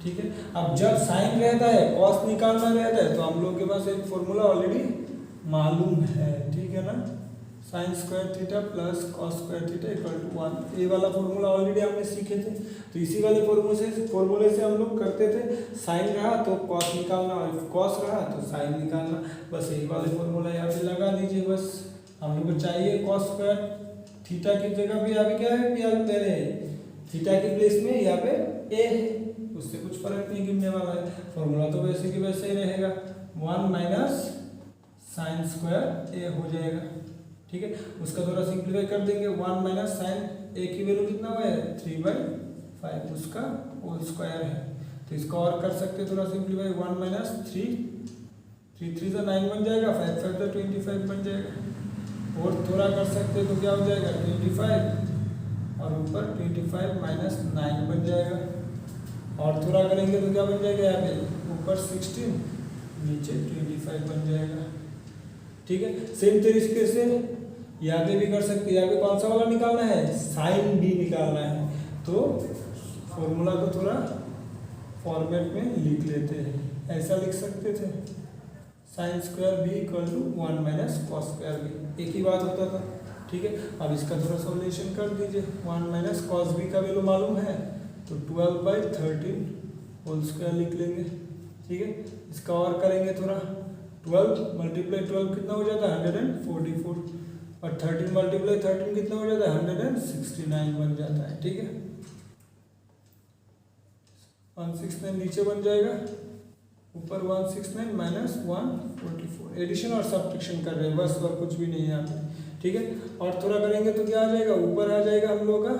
ठीक है। अब जब sin रहता है cos निकालना रहता है तो हम लोग के पास एक फॉर्मूला ऑलरेडी मालूम है, ठीक है ना, sin square theta plus cos square theta = 1। ये वाला फॉर्मूला ऑलरेडी हमने सीखे थे, तो इसी वाले फॉर्मूले से हम लोग करते थे। sin रहा तो cos निकालना और cos रहा तो sin निकालना, बस यही वाले फॉर्मूला यहाँ पे लगा दीजिए। बस हम लोग को चाहिए cos स्क्वायर थीटा की जगह पे यहाँ पे क्या है, पहले थीटा की प्लेस में यहाँ पे a है, उससे कुछ फर्क नहीं गिरने वाला है। फॉर्मूला तो वैसे की वैसे ही रहेगा, 1 - sin स्क्वायर a हो जाएगा, ठीक है। उसका थोड़ा सिंप्लीफाई कर देंगे, 1 - sin a की वैल्यू कितना हुआ है, 3/5, उसका होल स्क्वायर है। तो इसका और कर सकते थोड़ा सिंप्लीफाई, 1 माइनस 3, 3 3 से 9 बन जाएगा, 5 5 से 25 बन जाएगा। और थोड़ा कर सकते तो क्या हो जाएगा 25 और ऊपर 25 माइनस 9 बन जाएगा। और थोड़ा करेंगे तो क्या बन जाएगा यहाँ पे ऊपर 16 नीचे 25 बन जाएगा। ठीक है, सेम तरीके से यहाँ पे भी कर सकते हैं। यहाँ पे कौन सा वाला निकालना है, साइन बी निकालना है। तो फॉर्मूला को थोड़ा फॉर्मेट में लिख लेते हैं, ऐसा लिख सकते थे sine square B equal to 1 minus cos square B, एक ही बात होता था। ठीक है, अब इसका थोड़ा सॉल्यूशन कर दीजिए। 1 माइनस कॉस बी का वैल्यू मालूम है तो 12/13 होल स्क्वायर लिख लेंगे। ठीक है, इसका और करेंगे थोड़ा, 12 मल्टीप्लाई 12 कितना हो जाता है 144 और 13 मल्टीप्लाई 13 कितना हो जाता है 169 बन जाता है। ठीक है, 169 नीचे बन जाएगा, ऊपर 169 माइनस 144। एडिशन और सब्ट्रैक्शन कर रहे हैं बस, और कुछ भी नहीं है यहाँ पे। ठीक है, और थोड़ा करेंगे तो क्या आ जाएगा, ऊपर आ जाएगा हम लोग का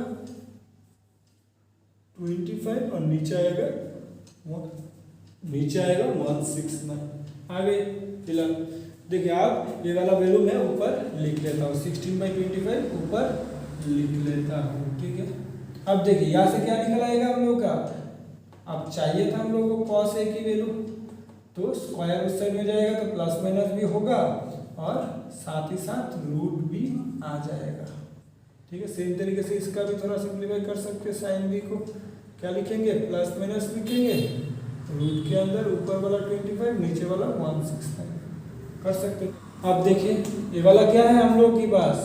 25 और नीचे आएगा 169 आ गए। फिलहाल देखिए आप ये वाला वैल्यू मैं ऊपर लिख लेता हूँ, 16/25 ऊपर लिख लेता हूँ। ठीक है, अब देखिए यहाँ से क्या निकल आएगा हम लोग का, अब चाहिए था हम लोगों को cos a की वैल्यू, तो स्क्वायर उस साइड में जाएगा तो प्लस माइनस भी होगा और साथ ही साथ रूट भी आ जाएगा। ठीक है, सेम तरीके से इसका भी थोड़ा सिंप्लीफाई कर सकते हैं। साइन बी को क्या लिखेंगे, प्लस माइनस लिखेंगे, रूट के अंदर ऊपर वाला 25 नीचे वाला 169 कर सकते हैं। अब देखिए ये वाला क्या है हम लोग के पास,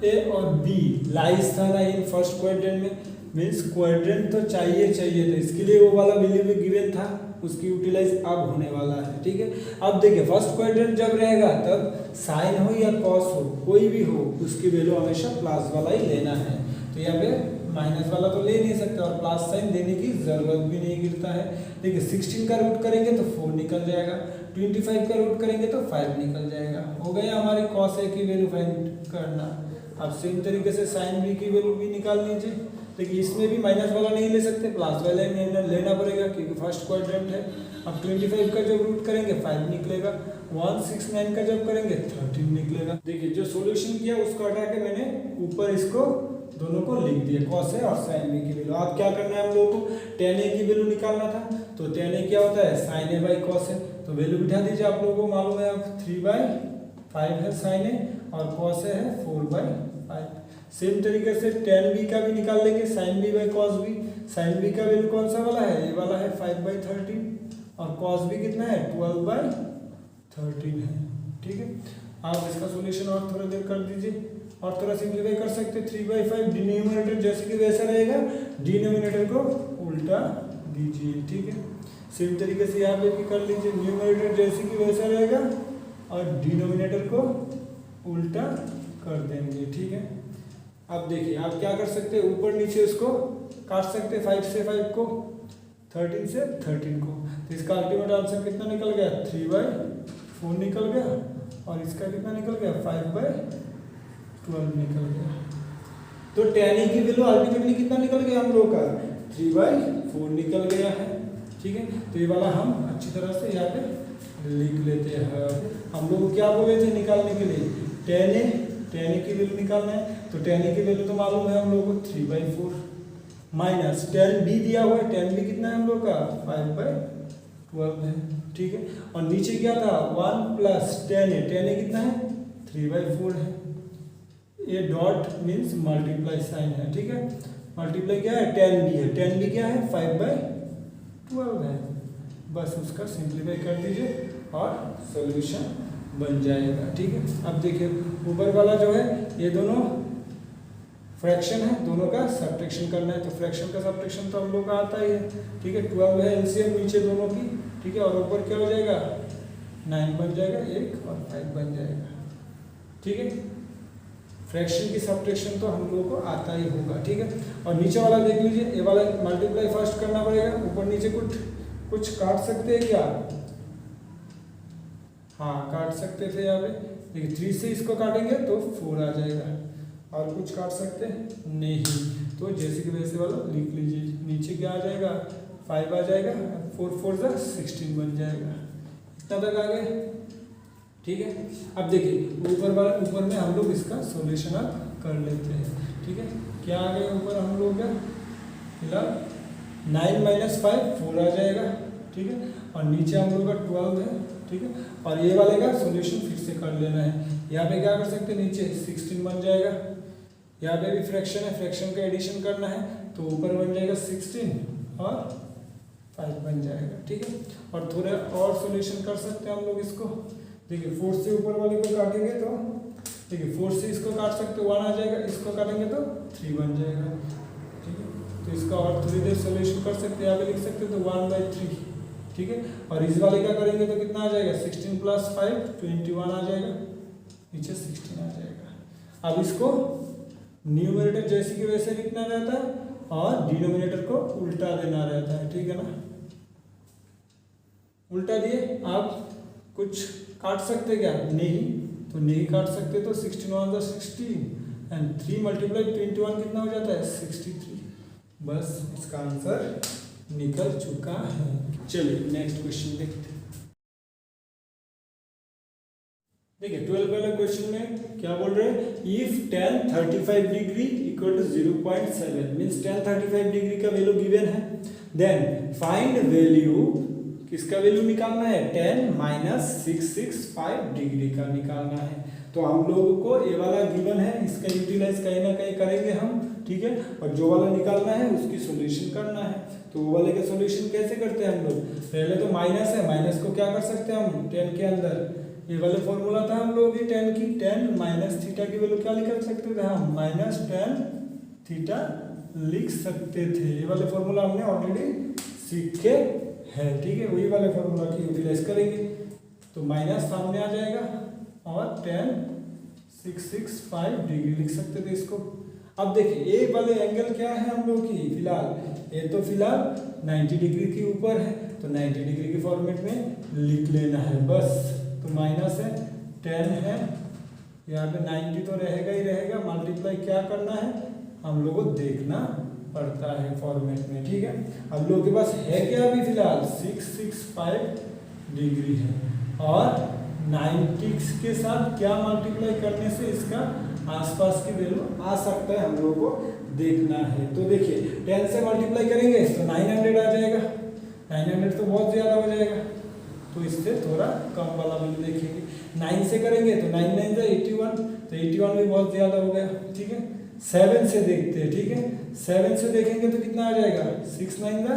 ए और बी लाइज था ना इन फर्स्ट क्वाड्रेंट में, मीन्स क्वाड्रेंट तो चाहिए तो इसके लिए वो वाला वैल्यू भी गिवन था, उसकी यूटिलाइज अब होने वाला है। ठीक है, अब देखिए फर्स्ट क्वाड्रेंट जब रहेगा तब साइन हो या कॉस हो कोई भी हो उसकी वैल्यू हमेशा प्लस वाला ही लेना है। तो यहाँ पे माइनस वाला तो ले नहीं सकते और प्लस साइन देने की जरूरत भी नहीं गिरता है। देखिए 16 का रूट करेंगे तो 4 निकल जाएगा, 25 का रूट करेंगे तो 5 निकल जाएगा। हो गया हमारी कॉस ए की वैल्यू फाइंड करना। अब सेम तरीके से साइन बी की वैल्यू भी निकाल लीजिए। देखिए इसमें भी माइनस वाला नहीं ले सकते, प्लस वाला लेना पड़ेगा क्योंकि फर्स्ट क्वाड्रेंट है। अब 25 का जब रूट करेंगे 5 निकलेगा, 169 का जब करेंगे 13 निकलेगा। देखिए जो सॉल्यूशन किया उसको हटा के मैंने ऊपर इसको दोनों को लिख दिया, कॉस ए और साइन बी की वैल्यू। अब क्या करना है हम लोगों को, tan a की वैल्यू निकालना था। तो tan a क्या होता है, sin a by cos a। तो वैल्यू बिठा दीजिए, आप लोगों को मालूम है अब 3/5 है sin a और cos a है 4/5। सेम तरीके से tan b का भी निकाल लेंगे, sin b by cos b। sin b का वैल्यू कौन सा वाला है, ये वाला है 5/13 और cos b कितना है 12/13 है। ठीक है, आप इसका सॉल्यूशन और थोड़ा देर कर दीजिए और थोड़ा सिंप्लीफाई कर सकते हैं। 3/5 डिनोमिनेटर जैसे कि वैसा रहेगा, डिनोमिनेटर को उल्टा दीजिए। ठीक है, सेम तरीके से यहाँ पे भी कर लीजिए, न्यूमरेटर जैसे कि वैसा रहेगा और डिनोमिनेटर को उल्टा कर देंगे। ठीक है, अब देखिए आप क्या कर सकते हैं, ऊपर नीचे इसको काट सकते हैं, 5 से 5 को, 13 से 13 को। तो इसका अल्टीमेट आंसर कितना निकल गया, 3/4 निकल गया और इसका कितना निकल गया 5/12 निकल गया। तो tan a की वैल्यू अल्टीमेटली कितना निकल गया हम लोग का, 3/4 निकल गया है। ठीक है, तो ये वाला हम अच्छी तरह से यहाँ पे लिख लेते हैं। हम लोग क्या बोले थे निकालने के लिए, tan a की वैल्यू निकालना है। तो tan a की वैल्यू तो मालूम है हम लोग को 3/4 माइनस tan b दिया हुआ है, tan b कितना है हम लोग का 5/12 है। ठीक है, और नीचे क्या था 1 प्लस tan a कितना है 3/4 है। ये डॉट मीन्स मल्टीप्लाई साइन है। ठीक है, मल्टीप्लाई क्या है tan b है, tan b क्या है 5/12 है। बस उसका सिंप्लीफाई कर दीजिए और सॉल्यूशन बन जाएगा। ठीक है, अब देखिए ऊपर वाला जो है ये दोनों फ्रैक्शन है, दोनों का सब्ट्रैक्शन करना है। तो फ्रैक्शन का सब्ट्रैक्शन तो हम लोग का आता ही है। ठीक है, 12 है एलसीएम नीचे दोनों की। ठीक है, और ऊपर क्या हो जाएगा 9 बन जाएगा, 1 और 5 बन जाएगा। ठीक है, फ्रैक्शन की सब्ट्रैक्शन तो हम लोगों को आता ही होगा। ठीक है, और नीचे वाला देख लीजिए, ये वाला मल्टीप्लाई फर्स्ट करना पड़ेगा, ऊपर नीचे कुछ काट सकते हैं क्या, हाँ काट सकते थे यहाँ पे। देखिए 3 से इसको काटेंगे तो 4 आ जाएगा, और कुछ काट सकते हैं नहीं। तो जैसे कि वैसे वाला लिख लीजिए, नीचे क्या आ जाएगा 5 आ जाएगा, 4 4 जा 16 बन जाएगा। इतना तक आ गया, ठीक है। अब देखिए ऊपर में हम लोग इसका सॉल्यूशन अब कर लेते हैं, ठीक है। क्या आ गया ऊपर हम लोग का, फिलहाल 9 - 5 4 आ जाएगा, ठीक है। और नीचे हम लोग का 12 है, ठीक है। और ये वाले का सॉल्यूशन फिर से कर लेना है। यहाँ पे क्या कर सकते हैं, नीचे 16 बन जाएगा, यहाँ पे भी फ्रैक्शन है, फ्रैक्शन का एडिशन करना है तो ऊपर बन जाएगा 16 और 5 बन जाएगा, ठीक है। और थोड़ा और सॉल्यूशन कर सकते हैं हम लोग इसको। देखिए 4 से ऊपर वाले को काटेंगे तो देखिए 4 से इसको काट सकते हो 1 आ जाएगा, इसको काटेंगे तो 3 बन जाएगा, ठीक है। तो इसका और थोड़ी देर सॉल्यूशन कर सकते हैं, यहाँ पे लिख सकते हो तो 1/3, ठीक है। और इस वाले का करेंगे तो कितना आ जाएगा, 16 + 5 21 आ जाएगा, नीचे 16 आ जाएगा। अब इसको न्यूमरेटर जैसे कि वैसे लिखना रहता है और डिनोमिनेटर को उल्टा देना रहता है, ठीक है ना। उल्टा दिए आप कुछ काट सकते क्या, नहीं तो नहीं काट सकते, तो 16 × 1 = 16 एंड 3 × 21 कितना हो जाता है, 63। बस इसका आंसर निकल चुका है। चलिए नेक्स्ट क्वेश्चन देखते हैं। देखिए 12 वाला क्वेश्चन में क्या बोल रहे हैं, if tan 35 degree = 0.7 means tan 35 degree का वैल्यू गिवन है, देन फाइंड वैल्यू, किसका वैल्यू निकालना है, tan - 665 डिग्री का निकालना है। तो हम लोगों को ये वाला गिवन है, इसका यूटिलाइज कहीं ना कहीं करेंगे हम, ठीक है। और जो वाला निकालना है उसकी सॉल्यूशन करना है। तो वो वाले का सॉल्यूशन कैसे करते हैं हम लोग, पहले तो माइनस है, माइनस को क्या कर सकते हैं हम, tan के अंदर ये वाले फॉर्मूला था हम लोग की tan की, tan - थीटा की वैल्यू क्या लिख सकते थे हम, -tan थीटा लिख सकते थे। ये वाले फॉर्मूला हमने ऑलरेडी सीखे है, ठीक है। वही वाले फॉर्मूला की यूटिलाइज करेंगे तो माइनस सामने आ जाएगा और tan 665 डिग्री लिख सकते थे इसको। अब देखिए ये वाले एंगल क्या है हम लोग की, फिलहाल ये तो फिलहाल 90 डिग्री के ऊपर है, तो 90 डिग्री के फॉर्मेट में लिख लेना है बस। तो माइनस है, 10 है, यहाँ पे 90 तो रहेगा ही रहेगा, मल्टीप्लाई क्या करना है हम लोग को देखना पड़ता है फॉर्मेट में, ठीक है। हम लोग के पास है क्या अभी फिलहाल 665 डिग्री है, और 90 के साथ क्या मल्टीप्लाई करने से इसका आसपास की वैल्यू आ सकता है हम लोग को देखना है। तो देखिए 10 से मल्टीप्लाई करेंगे तो 900 आ जाएगा, 900 तो बहुत ज़्यादा हो जाएगा, तो इससे थोड़ा कम वाला वैल्यू देखेंगे। 9 से करेंगे तो 9 9 = 81, तो 81 भी बहुत ज़्यादा हो गया, ठीक है। 7 से देखते हैं, ठीक है। 7 से देखेंगे तो कितना आ जाएगा, 6 9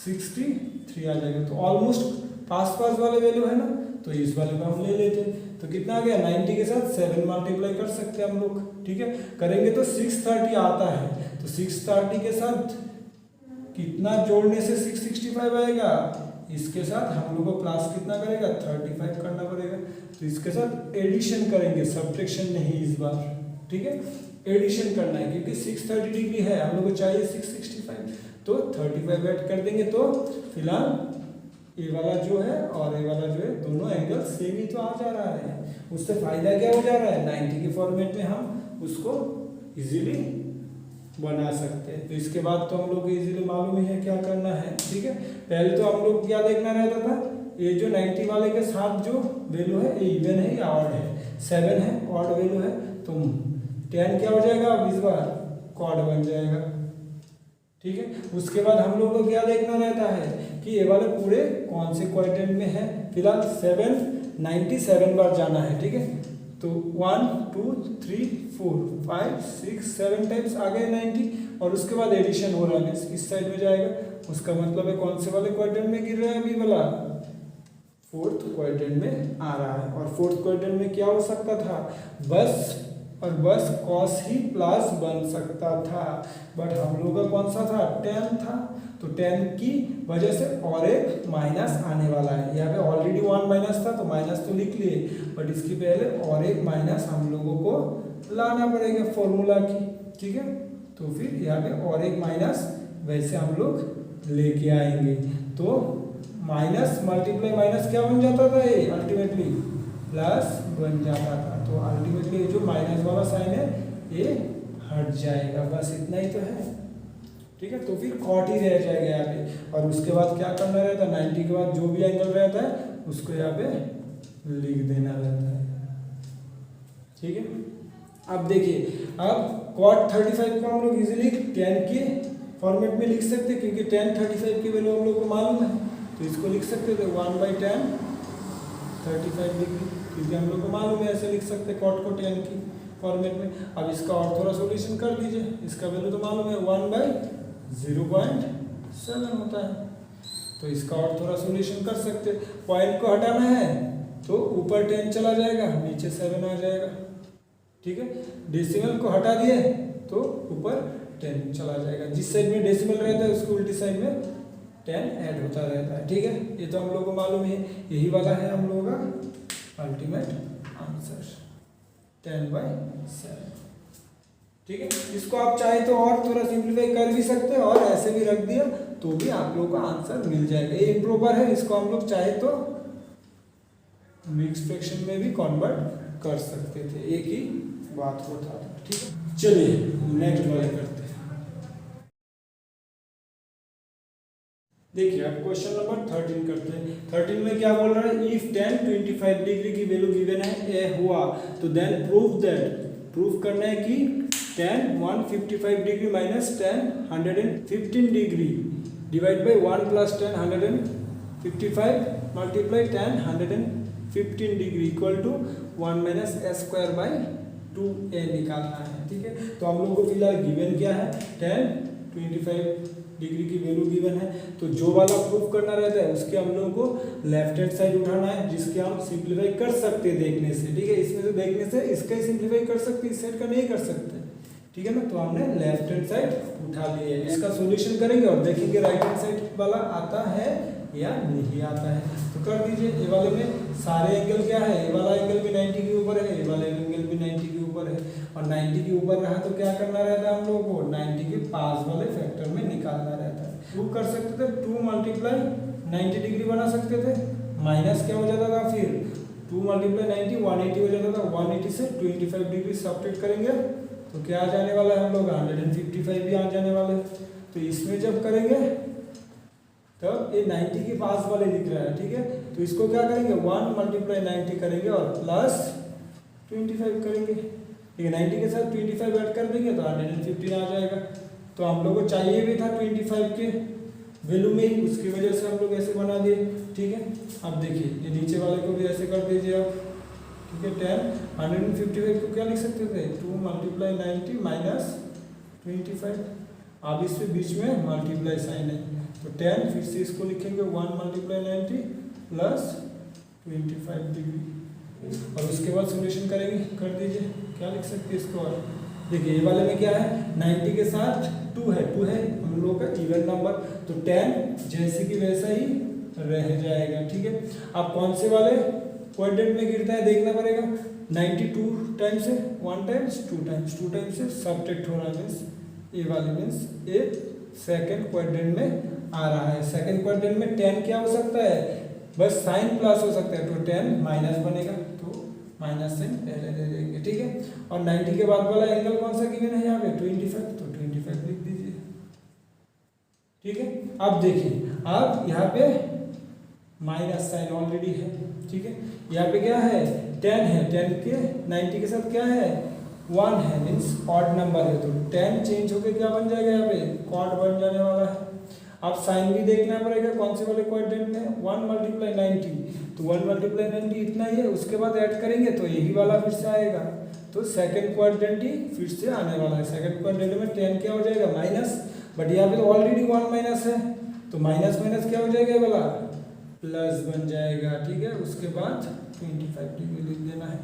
= 63 आ जाएगा। तो ऑलमोस्ट पास वाले वैल्यू है ना, तो इस वाले को हम ले लेते हैं। तो कितना आ गया, 90 के साथ 7 मल्टीप्लाई कर सकते हैं हम लोग, ठीक है। करेंगे तो 630 आता है, तो 630 के साथ कितना जोड़ने से 665 आएगा, इसके साथ हम लोग को प्लस कितना करेगा, 35 करना पड़ेगा। तो इसके साथ एडिशन करेंगे, सब्ट्रैक्शन नहीं इस बार, ठीक है। एडिशन करना है क्योंकि 630 डिग्री है, हम लोग को चाहिए 665, तो 35 ऐड कर देंगे। तो फिलहाल ये वाला जो है और ये वाला जो है दोनों एंगल सेम ही तो आ जा रहा है। उससे फायदा क्या हो जा रहा है, 90 के फॉर्मेट में हम उसको इजीली बना सकते हैं। तो इसके बाद तो हम लोग को इजीली मालूम ही है क्या करना है, ठीक है। पहले तो हम लोग क्या देखना रहता था, ये जो 90 वाले के साथ जो वैल्यू है ये इवन है या ऑड है, 7 है ऑड वैल्यू है, तो 10 क्या हो जाएगा, अब इस बार क्वाड बन जाएगा, ठीक है। उसके बाद हम लोग को क्या देखना रहता है कि ये वाले पूरे कौन से क्वाड्रेंट में है। फिलहाल 97 बार जाना है, ठीक है। तो 1 2 3 4 5 6 7 टाइम्स आ गए 90, और उसके बाद एडिशन हो रहा है, इस साइड में जाएगा। उसका मतलब है कौन से वाले क्वाड्रेंट में गिर रहा है अभी वाला, 4th क्वाड्रेंट में आ रहा है। और 4th क्वाड्रेंट में क्या हो सकता था, बस और बस कॉस ही प्लस बन सकता था, बट हम लोग का कौन सा था, 10 था। तो 10 की वजह से और एक माइनस आने वाला है। यहाँ पे ऑलरेडी 1 माइनस था तो माइनस तो लिख लिए, बट इसकी पहले और एक माइनस हम लोगों को लाना पड़ेगा फॉर्मूला की, ठीक है। तो फिर यहाँ पे और एक माइनस वैसे हम लोग लेके आएंगे। तो माइनस मल्टीप्लाई माइनस क्या बन जाता था, ये अल्टीमेटली प्लस बन जाता था। तो अल्टीमेटली जो माइनस वाला साइन है ये हट जाएगा, बस इतना ही तो है, ठीक है, तो फिर कॉट ही रह जाएगा यहाँ पे। और उसके बाद क्या करना रहता है, 90 के बाद जो भी एंगल रहता है उसको यहाँ पे लिख देना रहता है। ठीक है, अब देखिए, अब cot 35 को हम लोग इजीली tan के फॉर्मेट में लिख सकते हैं, क्योंकि tan 35 की वैल्यू हम लोग को मालूम है, तो इसको लिख सकते थे 1/tan 35 डिग्री, क्योंकि हम लोग को मालूम है, ऐसे लिख सकते हैं cot को tan की फॉर्मेट में। अब इसका और थोड़ा सॉल्यूशन कर दीजिए, इसका वैल्यू तो मालूम है 1/0.7 होता है, तो इसका और थोड़ा सॉल्यूशन कर सकते। पॉइंट को हटाना है तो ऊपर 10 चला जाएगा, नीचे 7 आ जाएगा। ठीक है, डेसिमल को हटा दिए तो ऊपर 10 चला जाएगा, जिस साइड में डेसिमल रहता है उसको उल्टी साइड में 10 ऐड होता रहता है। ठीक है, ये तो हम लोग को मालूम है, यही वाला है हम लोगों का अल्टीमेट आंसर 10/7। ठीक है, इसको आप चाहे तो और थोड़ा सिंप्लीफाई कर भी सकते हैं, और ऐसे भी रख दिया तो भी आप लोगों का आंसर मिल जाएगा। ये इम्प्रॉपर है, इसको हम लोग चाहे तो मिक्स फ्रैक्शन में भी कन्वर्ट कर सकते थे, एक ही बात होता था। ठीक है, चलिए नेक्स्ट वाले करते हैं। देखिए, अब क्वेश्चन नंबर 13 करते हैं। 13 में क्या बोल रहा है, इफ tan 25 डिग्री की वैल्यू गिवन है ए हुआ, तो देन प्रूफ करना है कि tan 155 degree minus tan 115 degree divide by 1 plus tan 155 multiply tan 115 degree equal to 1 minus a² by 2a निकालना है। ठीक है, तो हम लोग को फिलहाल गिवन क्या है, tan 25 डिग्री की वैल्यू गिवन है, तो जो वाला प्रूफ करना रहता है उसके हम लोगों को लेफ्ट हैंड साइड उठाना है, जिसके हम सिंप्लीफाई कर सकते हैं देखने से। ठीक है, इसमें से देखने से इसका ही सिंप्लीफाई कर सकते, इस साइड का नहीं कर सकते। ठीक है ना, तो हमने लेफ्ट हैंड साइड उठा लिया है, इसका सॉल्यूशन करेंगे और देखेंगे राइट हैंड साइड वाला आता है या नहीं आता है। तो कर दीजिए, ये वाले में सारे एंगल क्या है, ये वाला एंगल भी 90 के ऊपर है, ये वाला एंगल भी 90 के ऊपर है, और 90 के ऊपर रहा तो क्या करना रहता है हम लोगों को, 90 के पास वाले फैक्टर में निकालना रहता है। प्रूव कर सकते थे, 2 मल्टीप्लाई 90 डिग्री बना सकते थे, माइनस क्या हो जाता था, फिर 2 मल्टीप्लाई 90 180 हो जाता था, 180 से 25 डिग्री सब्ट्रैक्ट करेंगे तो क्या आ जाने वाला है हम लोग 155 भी आ जाने वाले। तो इसमें जब करेंगे तो ये 90 के पास वाले दिख रहा है। ठीक है, तो इसको क्या करेंगे, 1 मल्टीप्लाई 90 करेंगे और प्लस 25 करेंगे। ठीक है, 90 के साथ 25 ऐड कर देंगे तो 115 आ जाएगा। तो हम लोग को चाहिए भी था 25 के वैल्यू में ही, उसकी वजह से हम लोग ऐसे बना दिए। ठीक है, अब देखिए ये नीचे वाले को भी ऐसे कर दीजिए आप। ठीक है, 155 को क्या लिख सकते थे, 2 मल्टीप्लाई 90 माइनस 25। अब इसके बीच में मल्टीप्लाई साइन है, तो 10 फिर से इसको लिखेंगे 1 मल्टीप्लाई 90 प्लस 25 डिग्री, और उसके बाद सॉल्यूशन करेंगे। कर दीजिए, क्या लिख सकते हैं इसको, और देखिए ये वाले में क्या है, 90 के साथ 2 है हम लोग का इवन नंबर, तो 10 जैसे कि वैसा ही रह जाएगा। ठीक है, अब कौन से वाले क्वाड्रेंट में गिरता है देखना पड़ेगा। 92 टाइम्स से 1 टाइम्स 2 टाइम्स से सब्ट्रैक्ट होना, मीन्स ये वाले मीन्स ये सेकंड क्वाड्रेंट में आ रहा है। सेकंड क्वाड्रेंट में 10 क्या हो सकता है, बस साइन प्लस हो सकता है, तो 10 माइनस बनेगा, तो माइनस साइन पहले दे देंगे। ठीक है, और 90 के बाद वाला एंगल कौन सा गिवन है यहाँ पे, 25, तो 25 लिख दीजिए। ठीक है, अब देखिए, अब यहाँ पे माइनस साइन ऑलरेडी है। ठीक है, यहाँ पे क्या है, 10 है, 10 के 90 के साथ क्या है, 1 है, मीन्स ऑड नंबर है, तो 10 चेंज होके क्या बन जाएगा, यहाँ पे कॉट बन जाने वाला है। अब साइन भी देखना पड़ेगा कौन से वाले क्वाड्रेंट में, 1 मल्टीप्लाई 90, तो 1 मल्टीप्लाई 90 इतना ही है, उसके बाद ऐड करेंगे तो यही वाला फिर से आएगा, तो सेकंड क्वाड्रेंट ही फिर से आने वाला है। सेकंड क्वाड्रेंट में 10 क्या हो जाएगा, माइनस, बट यहाँ पे तो ऑलरेडी 1 माइनस है, तो माइनस माइनस क्या हो जाएगा, ये वाला प्लस बन जाएगा। ठीक है, उसके बाद 25 डिग्री लिख देना है।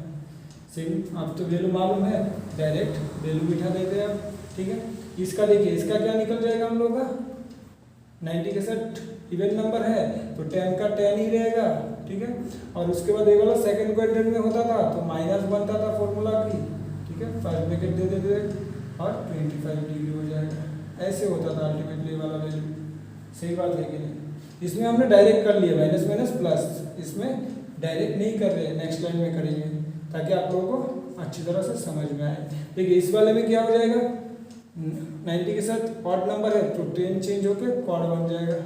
सेम, अब तो वैल्यू मालूम है, डायरेक्ट वैल्यू बिठा देते हैं अब। ठीक है, इसका देखिए, इसका क्या निकल जाएगा हम लोग का, 90 के साथ इवन नंबर है तो 10 का 10 ही रहेगा। ठीक है, और उसके बाद ये वाला सेकंड क्वाड्रेंट में होता था तो माइनस बनता था फॉर्मूला की। ठीक है, 5 ब्रैकेट दे देते और 25 डिग्री हो जाएगा, ऐसे होता था अल्टीमेटली वाला वैल्यू। सही बात है कि नहीं, इसमें हमने डायरेक्ट कर लिया माइनस माइनस प्लस, इसमें डायरेक्ट नहीं कर रहे, नेक्स्ट लाइन में करेंगे ताकि आप लोगों को अच्छी तरह से समझ में आए। देखिए इस वाले में क्या हो जाएगा, 90 के साथ ऑड नंबर है तो 10 चेंज होकर क्वाड बन जाएगा,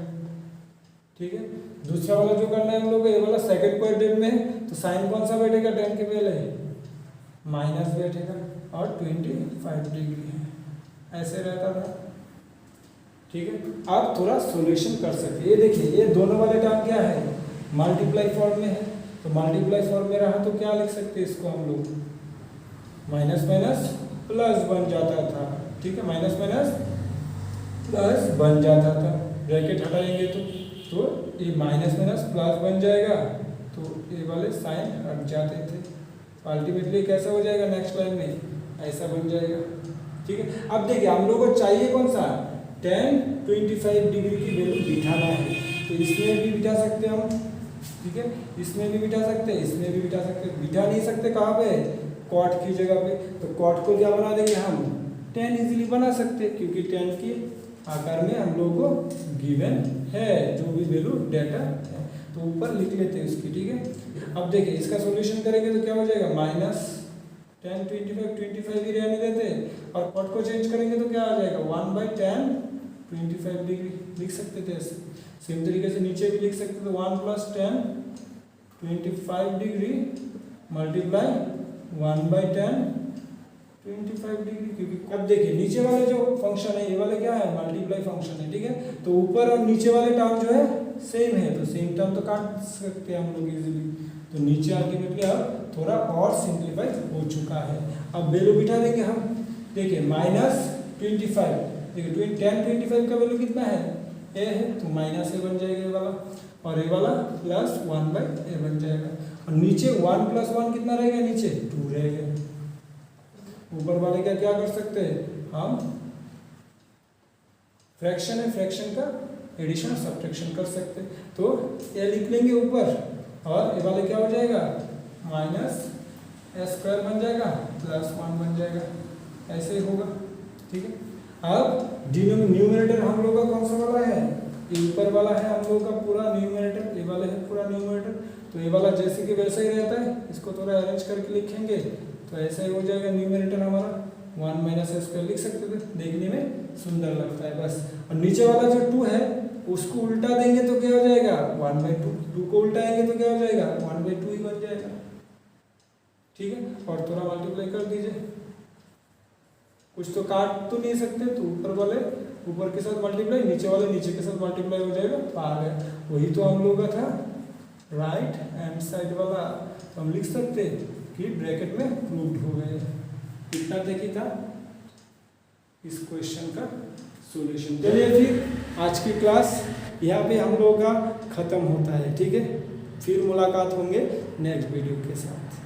ठीक है। दूसरा वाला जो करना है हम लोग को, ये वाला सेकंड क्वाड्रेंट में है तो साइन कौन सा बैठेगा, 10 के पहले माइनस बैठेगा और 25 डिग्री है, ऐसे रहता था, ठीक है। आप थोड़ा सॉल्यूशन कर सकते, ये देखिए ये दोनों वाले टर्म क्या है, मल्टीप्लाई फॉर्म में है, तो मल्टीप्लाई फॉर्म में रहा तो क्या लिख सकते हैं इसको हम लोग, माइनस माइनस प्लस बन जाता था, ठीक है, माइनस माइनस प्लस बन जाता था, ब्रैकेट हटाएंगे तो ये माइनस माइनस प्लस बन जाएगा, तो ये वाले साइन हट जाते थे, अल्टीमेटली कैसा हो जाएगा, नेक्स्ट लाइन में ऐसा बन जाएगा, ठीक है। अब देखिए हम लोग को चाहिए कौन सा, 10 25 डिग्री की वैल्यू बिठाना है, तो इसमें भी बिठा सकते हैं हम, ठीक है, इसमें भी बिठा सकते हैं, इसमें भी बिठा सकते हैं, बिठा नहीं सकते कहाँ पे, कॉट की जगह पे, तो कॉट को क्या बना देंगे हम, 10 इजीली बना सकते हैं, क्योंकि 10 की आकार में हम लोग को गिवन है जो भी वैल्यू डेटा है, तो ऊपर लिख लेते हैं उसकी, ठीक है। अब देखिए इसका सॉल्यूशन करेंगे तो क्या हो जाएगा, माइनस 10 25 ही रहने देते हैं, और कॉट को चेंज करेंगे तो क्या आ जाएगा, 1/10 25 डिग्री लिख सकते थे ऐसे, सेम तरीके से नीचे भी लिख सकते थे, 1 + 10 25 डिग्री मल्टीप्लाई 1/10 25 डिग्री, क्योंकि अब देखिए नीचे वाले जो फंक्शन है ये वाले क्या है, मल्टीप्लाई फंक्शन है, ठीक है, तो ऊपर और नीचे वाले टर्म जो है सेम है, तो सेम टर्म तो काट सकते हैं हम लोग इजीली, तो नीचे अल्टीमेटली अब थोड़ा और सिंप्लीफाई हो चुका है। अब वैल्यू बिठा देंगे हम, देखिए -25, देखिए 10 25 का वैल्यू कितना है, ए है, तो माइनस ए बन जाएगा ये वाला, और ये वाला प्लस 1/a बन जाएगा, और नीचे 1 + 1 कितना रहेगा, नीचे 2 रहेगा, ऊपर वाले का क्या कर सकते हैं हम, फ्रैक्शन है, फ्रैक्शन का एडिशन सब्ट्रैक्शन कर सकते हैं, तो ये लिख लेंगे ऊपर, और ये वाले क्या हो जाएगा, -a² बन जाएगा प्लस 1 बन जाएगा, ऐसे ही होगा, ठीक है। अब न्यूमरेटर हम लोग का कौन सा वाला है, ये ऊपर वाला है हम लोग का पूरा न्यूमरेटर, ये वाला है पूरा न्यूमरेटर, तो ये वाला जैसे कि वैसा ही रहता है, इसको थोड़ा अरेंज करके लिखेंगे तो ऐसा ही हो जाएगा, न्यूमरेटर हमारा 1 - a² लिख सकते थे, देखने में सुंदर लगता है बस, और नीचे वाला जो 2 है उसको उल्टा देंगे तो क्या हो जाएगा, 1/2, 2 को उल्टाएंगे तो क्या हो जाएगा, 1/2 ही बन जाएगा, ठीक है, और थोड़ा मल्टीप्लाई कर दीजिए, कुछ तो काट तो नहीं सकते, तो ऊपर वाले ऊपर के साथ मल्टीप्लाई, नीचे वाले नीचे के साथ मल्टीप्लाई हो जाएगा, आ गया, वही तो हम लोग का था राइट हैंड साइड वाला, तो हम लिख सकते कि ब्रैकेट में प्रूव्ड हो गए। कितना देखी था इस क्वेश्चन का सॉल्यूशन। चलिए फिर आज की क्लास यहाँ पे हम लोग का खत्म होता है, ठीक है, फिर मुलाकात होंगे नेक्स्ट वीडियो के साथ।